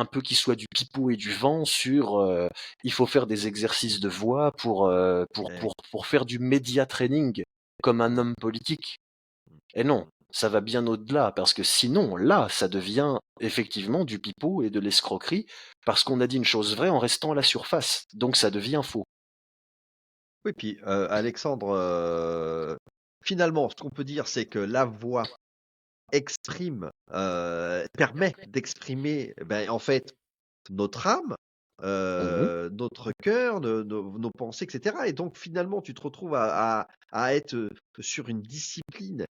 peu qui soit du pipeau et du vent sur, il faut faire des exercices de voix ouais, pour faire du média training comme un mmh, homme politique». mmh, Et non, mmh. ça va bien au-delà parce que sinon, là, ça devient effectivement du pipeau et de l'escroquerie parce qu'on a dit une chose vraie en restant à la surface, donc ça devient faux. Oui, puis, Alexandre, finalement, ce qu'on peut dire, c'est que la voix exprime, permet d'exprimer, en fait, notre âme, Mmh. notre cœur, nos pensées et cetera et donc finalement, tu te retrouves à être, sur une discipline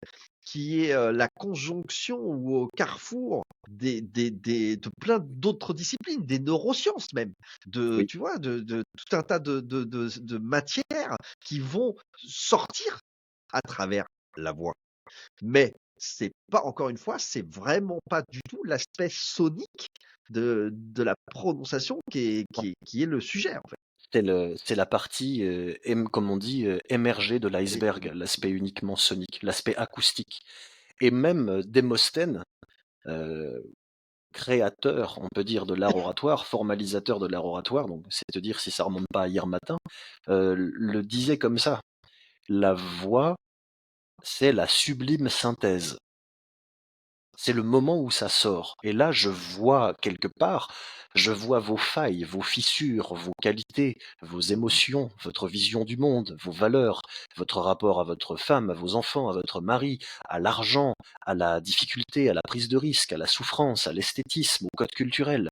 qui est, la conjonction ou au carrefour des de plein d'autres disciplines, des neurosciences même, de Oui, tu vois? De tout un tas de matières qui vont sortir à travers la voix. Mais c'est pas encore une fois, c'est vraiment pas du tout l'aspect sonique de la prononciation qui est le sujet, en fait. c'est la partie, comme on dit, émergée de Et l'iceberg, l'aspect uniquement sonique, l'aspect acoustique. Et même Démosthène, heu, créateur, on peut dire, de l'art oratoire, formalisateur de l'art oratoire, donc c'est te dire si ça remonte pas à hier matin, le disait comme ça: «La voix, c'est la sublime synthèse». C'est le moment où ça sort et là, je vois quelque part, je vois vos failles, vos fissures, vos qualités, vos mmh mh. émotions, votre vision du monde, vos valeurs, votre rapport à votre femme, à vos enfants, à votre mari, à l'argent, à la difficulté, à la prise de risque, à la souffrance, à l'esthétisme, au code culturel.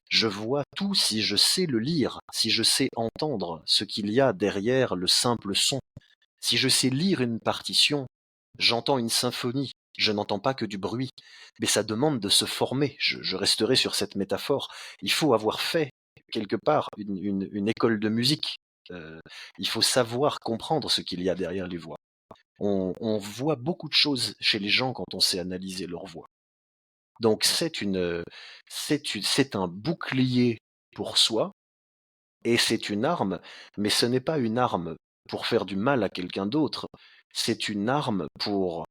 Je vois tout si je sais le lire, si je sais entendre ce qu'il y a derrière le simple son. Si je sais lire une partition, j'entends une symphonie, je n'entends pas que du bruit. Mais ça demande de se former. Je resterai sur cette métaphore. Il faut avoir fait quelque part une école de musique. Euh, il faut savoir comprendre ce qu'il y a derrière les voix. On voit beaucoup de choses chez les gens quand on sait analyser leur voix. Donc Ouais. c'est un bouclier pour soi et c'est une arme, mais ce n'est pas une arme pour faire du mal à quelqu'un d'autre. C'est une arme pour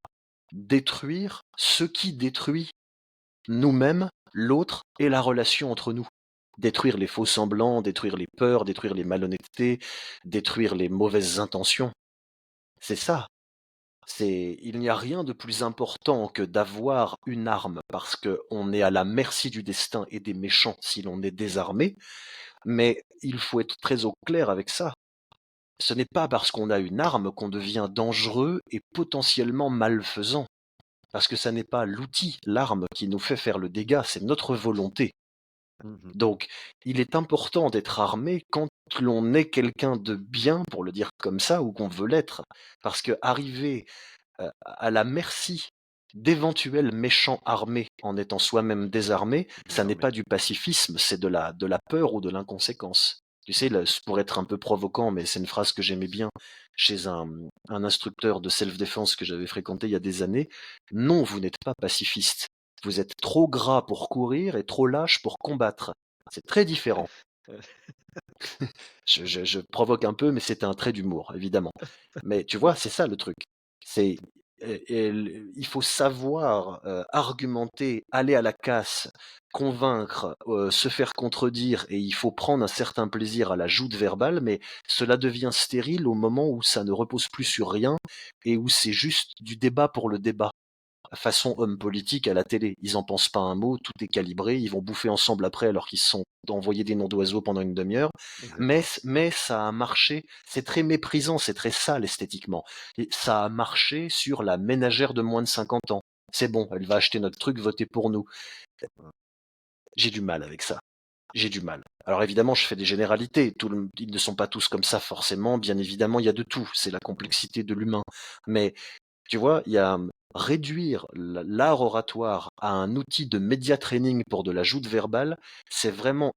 détruire ce qui détruit nous-mêmes, l'autre et la relation entre nous. Détruire les faux semblants, détruire les peurs, détruire les malhonnêtetés, détruire les mauvaises intentions. C'est ça. Il n'y a rien de plus important que d'avoir une arme parce qu'on est à la merci du destin et des méchants si l'on est désarmé. Mais il faut être très au clair avec ça. Ce n'est pas parce qu'on a une arme qu'on devient dangereux et potentiellement malfaisant. Parce que ça n'est pas l'outil, l'arme qui nous fait faire le dégât, c'est notre volonté. Mmh mh. Donc, il est important d'être armé quand l'on est quelqu'un de bien, pour le dire comme ça, ou qu'on veut l'être. Parce que arriver à la merci d'éventuels méchants armés en étant soi-même désarmé, ça n'est Désormais. pas du pacifisme, c'est de la peur ou de l'inconséquence. Tu sais, là, pour être un peu provocant, mais c'est une phrase que j'aimais bien chez un instructeur de self-défense que j'avais fréquenté il y a des années. Non, vous n'êtes pas pacifiste. Vous êtes trop gras pour courir et trop lâche pour combattre. C'est très différent. Je provoque un peu, mais c'était un trait d'humour, évidemment. Mais tu vois, c'est ça le truc. C'est il faut savoir argumenter, aller à la casse, convaincre, se faire contredire, et il faut prendre un certain plaisir à la joute verbale, mais cela devient stérile au moment où ça ne repose plus sur rien et où c'est juste du débat pour le débat façon homme politique à la télé. Ils en pensent pas un mot, tout est calibré, ils vont bouffer ensemble après alors qu'ils se sont envoyés des noms d'oiseaux pendant une demi-heure. Exactement. Mais ça a marché. C'est très méprisant, c'est très sale esthétiquement. Et ça a marché sur la ménagère de moins de 50 ans. C'est bon, elle va acheter notre truc, voter pour nous. J'ai du mal avec ça. J'ai du mal. Alors évidemment, je fais des généralités. Ils ne sont pas tous comme ça forcément. Bien évidemment, il y a de tout. C'est la complexité de l'humain. Mais tu vois, il y a réduire l'art oratoire à un outil de média training pour de la joute verbale, c'est vraiment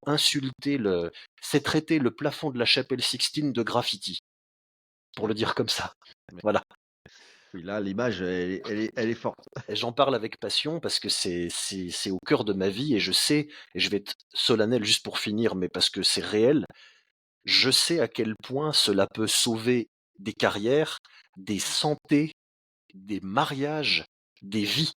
c'est traiter le plafond de la chapelle Sixtine de graffiti, pour Oui, le dire comme ça. mais Voilà. oui, là, l'image, elle est forte. Et j'en parle avec passion parce que c'est au cœur de ma vie et je sais, et je vais être solennel juste pour finir, mais parce que c'est réel, je sais à quel point cela peut sauver des carrières, des santé, des mariages, des vies.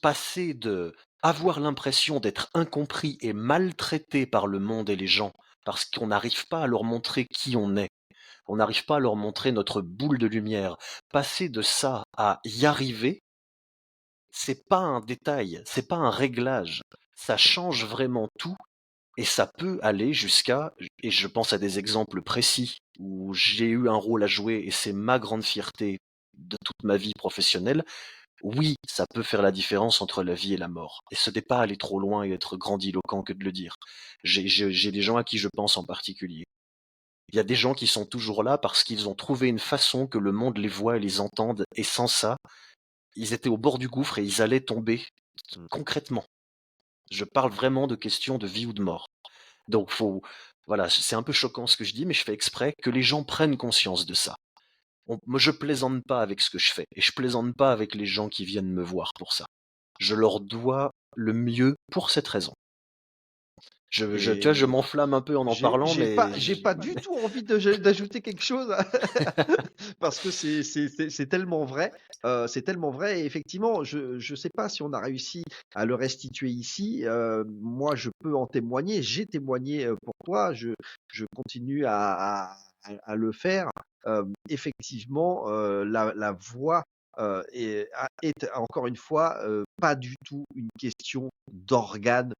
Passer de avoir l'impression d'être incompris et maltraité par le monde et les gens parce qu'on n'arrive pas à leur montrer qui on est, on n'arrive pas à leur montrer notre boule de lumière. Passer de ça à y arriver, c'est pas un détail, c'est pas un réglage. Ça change vraiment tout et ça peut aller jusqu'à, et je pense à des exemples précis où j'ai eu un rôle à jouer et c'est ma grande fierté de toute ma vie professionnelle. Oui, ça peut faire la différence entre la vie et la mort. Et ce n'est pas aller trop loin et être grandiloquent que de le dire. J'ai des gens à qui je pense en particulier. Il y a des gens qui sont toujours là parce qu'ils ont trouvé une façon que le monde les voit et les entende, et sans ça, ils étaient au bord du gouffre et ils allaient tomber Mmh. concrètement. Je parle vraiment de questions de vie ou de mort. Donc voilà, c'est un peu choquant ce que je dis, mais je fais exprès que les gens prennent conscience de ça. Moi, je plaisante pas avec ce que je fais, et je plaisante pas avec les gens qui viennent me voir pour ça. Je leur dois le mieux pour cette raison. Tu vois, je Et m'enflamme un peu en parlant, mais j'ai pas du tout envie d'ajouter quelque chose parce que c'est tellement vrai, c'est tellement vrai et effectivement, je sais pas si on a réussi à le restituer ici, moi je peux en témoigner, j'ai témoigné, pour toi, je continue à le faire. Effectivement, la voix, est encore une fois, pas du tout une question d'organe,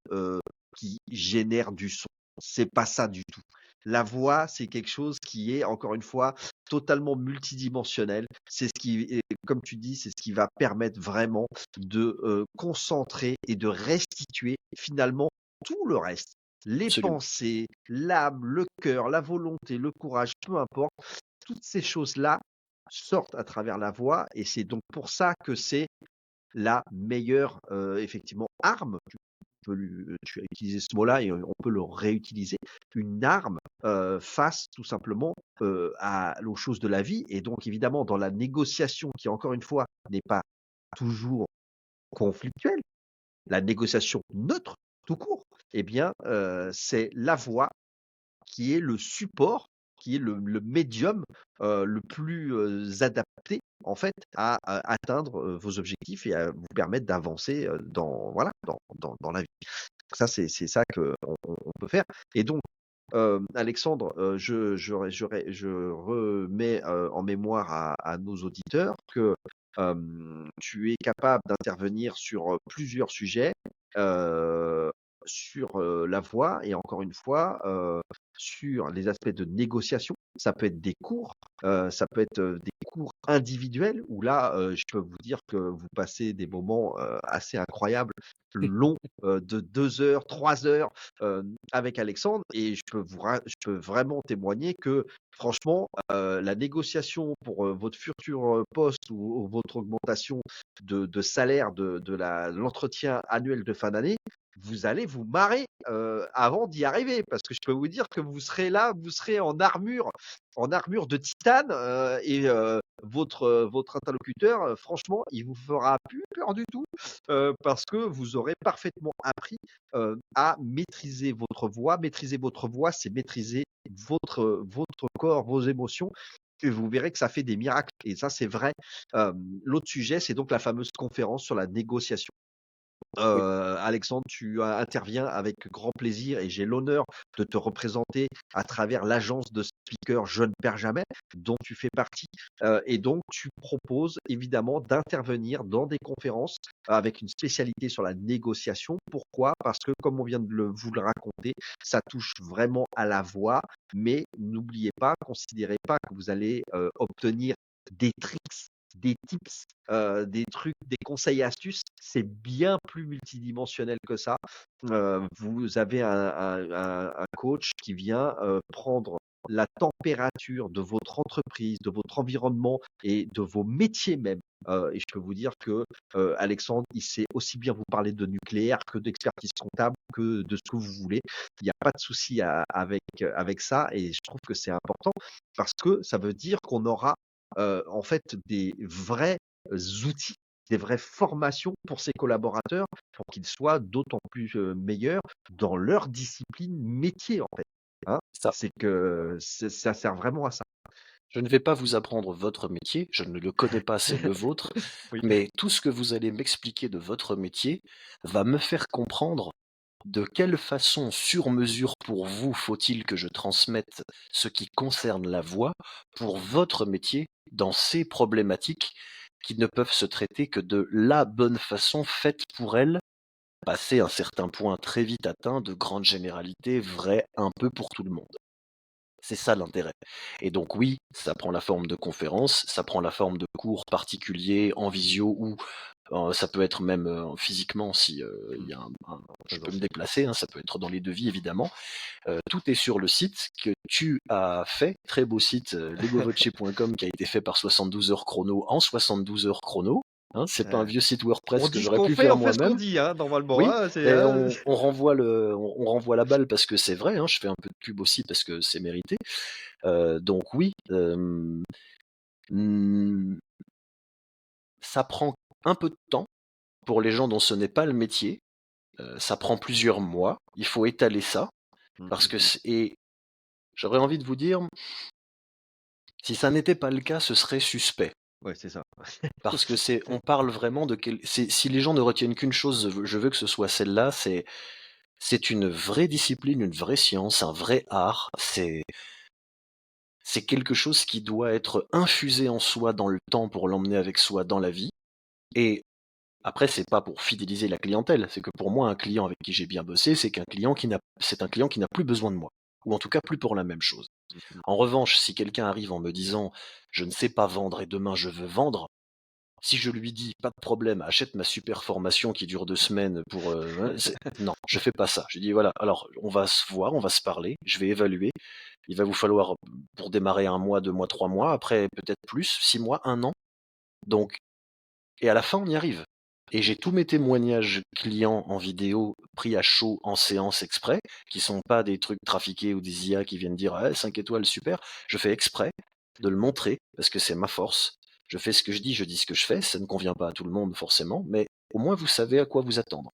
qui génère du son. C'est pas ça du tout. La voix, c'est quelque chose qui est, encore une fois, totalement multidimensionnel. C'est ce qui, et comme tu dis, c'est ce qui va permettre vraiment de concentrer et de restituer finalement tout le reste. Les absolument. pensées, l'âme, le cœur, la volonté, le courage, peu importe, toutes ces choses-là sortent à travers la voix et c'est donc pour ça que c'est la meilleure, effectivement, arme, tu as utilisé ce mot-là et on peut le réutiliser, une arme, face tout simplement, aux choses de la vie et donc évidemment dans la négociation qui encore une fois n'est pas toujours conflictuelle, la négociation neutre, tout court, eh bien, c'est la voix qui est le support, qui est le médium, le plus, adapté en fait à atteindre, vos objectifs et à vous permettre d'avancer, dans voilà, dans la vie. Ça, c'est ça qu'on peut faire et donc, Alexandre, je remets, en mémoire à nos auditeurs que, tu es capable d'intervenir sur, plusieurs sujets, heu, sur, la voix et encore une fois, sur les aspects de négociation. Ça peut être des cours, ça peut être, des cours individuels où là, je peux vous dire que vous passez des moments, assez incroyables, longs, de 2 heures, 3 heures, avec Alexandre et je peux vraiment témoigner que franchement, la négociation pour, votre futur, poste ou votre augmentation de salaire de l'entretien annuel de fin d'année, vous allez vous marrer, avant d'y arriver. Parce que je peux vous dire que vous serez là, vous serez en armure de titane, et votre interlocuteur, franchement, il vous fera plus peur du tout, parce que vous aurez parfaitement appris, à maîtriser votre voix, c'est maîtriser votre corps, vos émotions et vous verrez que ça fait des miracles et ça, c'est vrai. L'autre sujet, c'est donc la fameuse conférence sur la négociation. Oui. Alexandre, tu interviens avec grand plaisir et j'ai l'honneur de te représenter à travers l'agence de speakers Je ne perds jamais, dont tu fais partie. Et donc, tu proposes évidemment d'intervenir dans des conférences avec une spécialité sur la négociation. Pourquoi? Parce que, comme on vient de vous le raconter, ça touche vraiment à la voix, mais n'oubliez pas, considérez pas que vous allez obtenir des tricks des tips, des trucs, des conseils astuces, c'est bien plus multidimensionnel que ça. Vous avez un coach qui vient, prendre la température de votre entreprise, de votre environnement et de vos métiers même. Et je peux vous dire que, Alexandre, il sait aussi bien vous parler de nucléaire que d'expertise comptable, que de ce que vous voulez. Il n'y a pas de souci avec ça et je trouve que c'est important parce que ça veut dire qu'on aura, en fait des vrais outils, des vraies formations pour ses collaborateurs, pour qu'ils soient d'autant plus, meilleurs dans leur discipline métier, en fait, hein. Ça. C'est que ça sert vraiment à ça. Je ne vais pas vous apprendre votre métier, je ne le connais pas, c'est le vôtre, Oui. mais tout ce que vous allez m'expliquer de votre métier va me faire comprendre de quelle façon sur mesure pour vous faut-il que je transmette ce qui concerne la voix pour votre métier dans ces problématiques qui ne peuvent se traiter que de la bonne façon faite pour elles, passer un certain point très vite atteint de grandes généralités vraies un peu pour tout le monde. C'est ça l'intérêt. Et donc oui, ça prend la forme de conférences, ça prend la forme de cours particuliers en visio ou ça peut être même physiquement si il Mmh. y a je peux me Présentiel. déplacer, hein, ça peut être dans les devis évidemment. Tout est sur le site que tu as fait, très beau site legovoce.com qui a été fait par 72 heures chrono en 72 heures chrono. Hein, c'est pas un Heu, vieux site on WordPress que dit ce j'aurais qu'on pu fait, faire on fait ce qu'on moi-même. dit, hein, normalement, Oui, hein, c'est, et hein. on renvoie la balle parce que c'est vrai, hein, je fais un peu de pub aussi parce que c'est mérité. Donc oui, mmh, ça prend un peu de temps pour les gens dont ce n'est pas le métier, ça prend plusieurs mois, il faut étaler ça Mmh, parce mmh que mh. j'aurais envie de vous dire, si ça n'était pas le cas, ce serait suspect. Ouais, c'est ça. Parce que on parle vraiment de si les gens ne retiennent qu'une chose, je veux que ce soit celle-là, c'est une vraie discipline, une vraie science, un vrai art, c'est quelque chose qui doit être infusé en soi dans le temps pour l'emmener avec soi dans la vie. Et après, c'est pas pour fidéliser la clientèle, c'est que pour moi, un client avec qui j'ai bien bossé, c'est un client qui n'a plus besoin de moi. Ou en tout cas, plus pour la même chose. Mmh mh. En revanche, si quelqu'un arrive en me disant, je ne sais pas vendre et demain je veux vendre, si je lui dis, pas de problème, achète ma super formation qui dure 2 semaines pour, ouais, non, je fais pas ça. Je dis, voilà, alors, on va se voir, on va se parler, je vais évaluer. Il va vous falloir, pour démarrer 1 mois, 2 mois, 3 mois, après peut-être plus, 6 mois, 1 an. Donc et à la fin, on y arrive. Et j'ai tous mes témoignages clients en vidéo pris à chaud en séance exprès, qui sont pas des trucs trafiqués ou des IA qui viennent dire: «Ah, 5 étoiles, super». Je fais exprès de le montrer parce que c'est ma force. Je fais ce que je dis ce que je fais. Ça ne convient pas à tout le monde forcément, mais au moins vous savez à quoi vous attendre.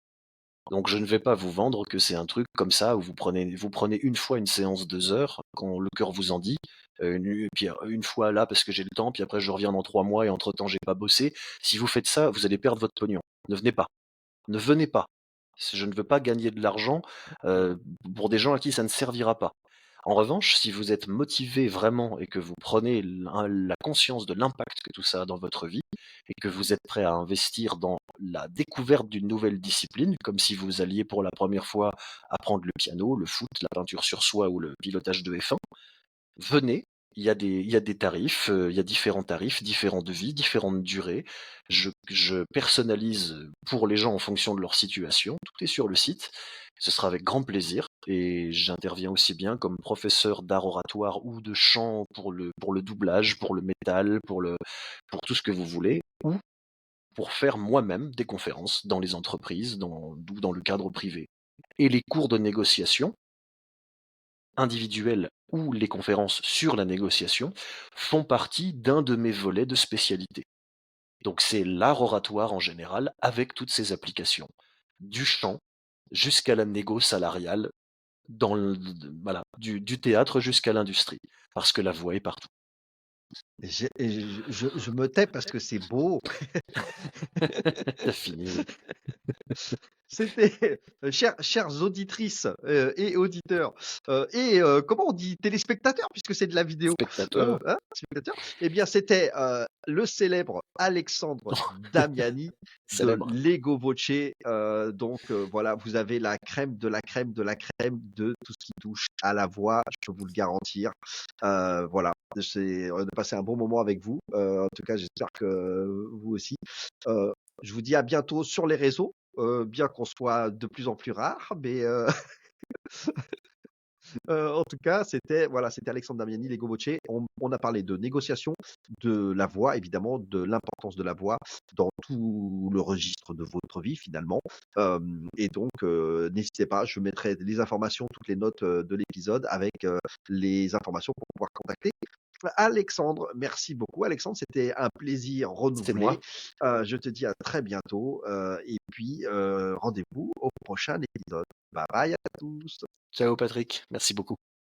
Donc je ne vais pas vous vendre que c'est un truc comme ça où vous prenez une fois une séance 2 heures quand le cœur vous en dit, puis une fois là parce que j'ai le temps, puis après je reviens dans 3 mois et entre temps j'ai pas bossé. Si vous faites ça, vous allez perdre votre pognon. Ne venez pas. Ne venez pas. Je ne veux pas gagner de l'argent, heu, pour des gens à qui ça ne servira pas. En revanche, si vous êtes motivé vraiment et que vous prenez la conscience de l'impact que tout ça a dans votre vie et que vous êtes prêt à investir dans la découverte d'une nouvelle discipline, comme si vous alliez pour la première fois apprendre le piano, le foot, la peinture sur soie ou le pilotage de F1, venez, il y a des tarifs, il y a différents tarifs, différents devis, différentes durées. Je personnalise, pour les gens en fonction de leur situation. Tout est sur le site. Ce sera avec grand plaisir et j'interviens aussi bien comme professeur d'art oratoire ou de chant pour le doublage, pour le métal, pour tout ce que vous voulez ou pour faire moi-même des conférences dans les entreprises, ou dans le cadre privé. Et les cours de négociation individuelles ou les conférences sur la négociation font partie d'un de mes volets de spécialité. Donc c'est l'art oratoire en général avec toutes ses applications, du chant jusqu'à la négo salariale, voilà, du théâtre jusqu'à l'industrie, parce que la voix est partout. Je me tais parce que c'est beau. T'as fini, C'était, chères auditrices, et auditeurs, comment on dit? Téléspectateurs puisque c'est de la vidéo, spectateur, hein? Spectateurs. Eh bien, c'était, le célèbre Alexandre Damiani de célèbre. Lego Voce, donc voilà, vous avez la crème de la crème de la crème de tout ce qui touche à la voix, je peux vous le garantir. Voilà, on a passé un bon bon moment avec vous. En tout cas, j'espère que vous aussi. Heu, je vous dis à bientôt sur les réseaux, bien qu'on soit de plus en plus rares, mais en tout cas, c'était Alexandre Damiani, Lego Voce. On a parlé de négociation, de la voix évidemment, de l'importance de la voix dans tout le registre de votre vie finalement. Et donc n'hésitez pas, je mettrai les informations, toutes les notes, de l'épisode avec, les informations pour pouvoir contacter Alexandre. Merci beaucoup Alexandre, c'était un plaisir C'est renouvelé. moi. Je te dis à très bientôt, et puis, rendez-vous au prochain épisode. Bye bye à tous. Ciao Patrick, merci beaucoup.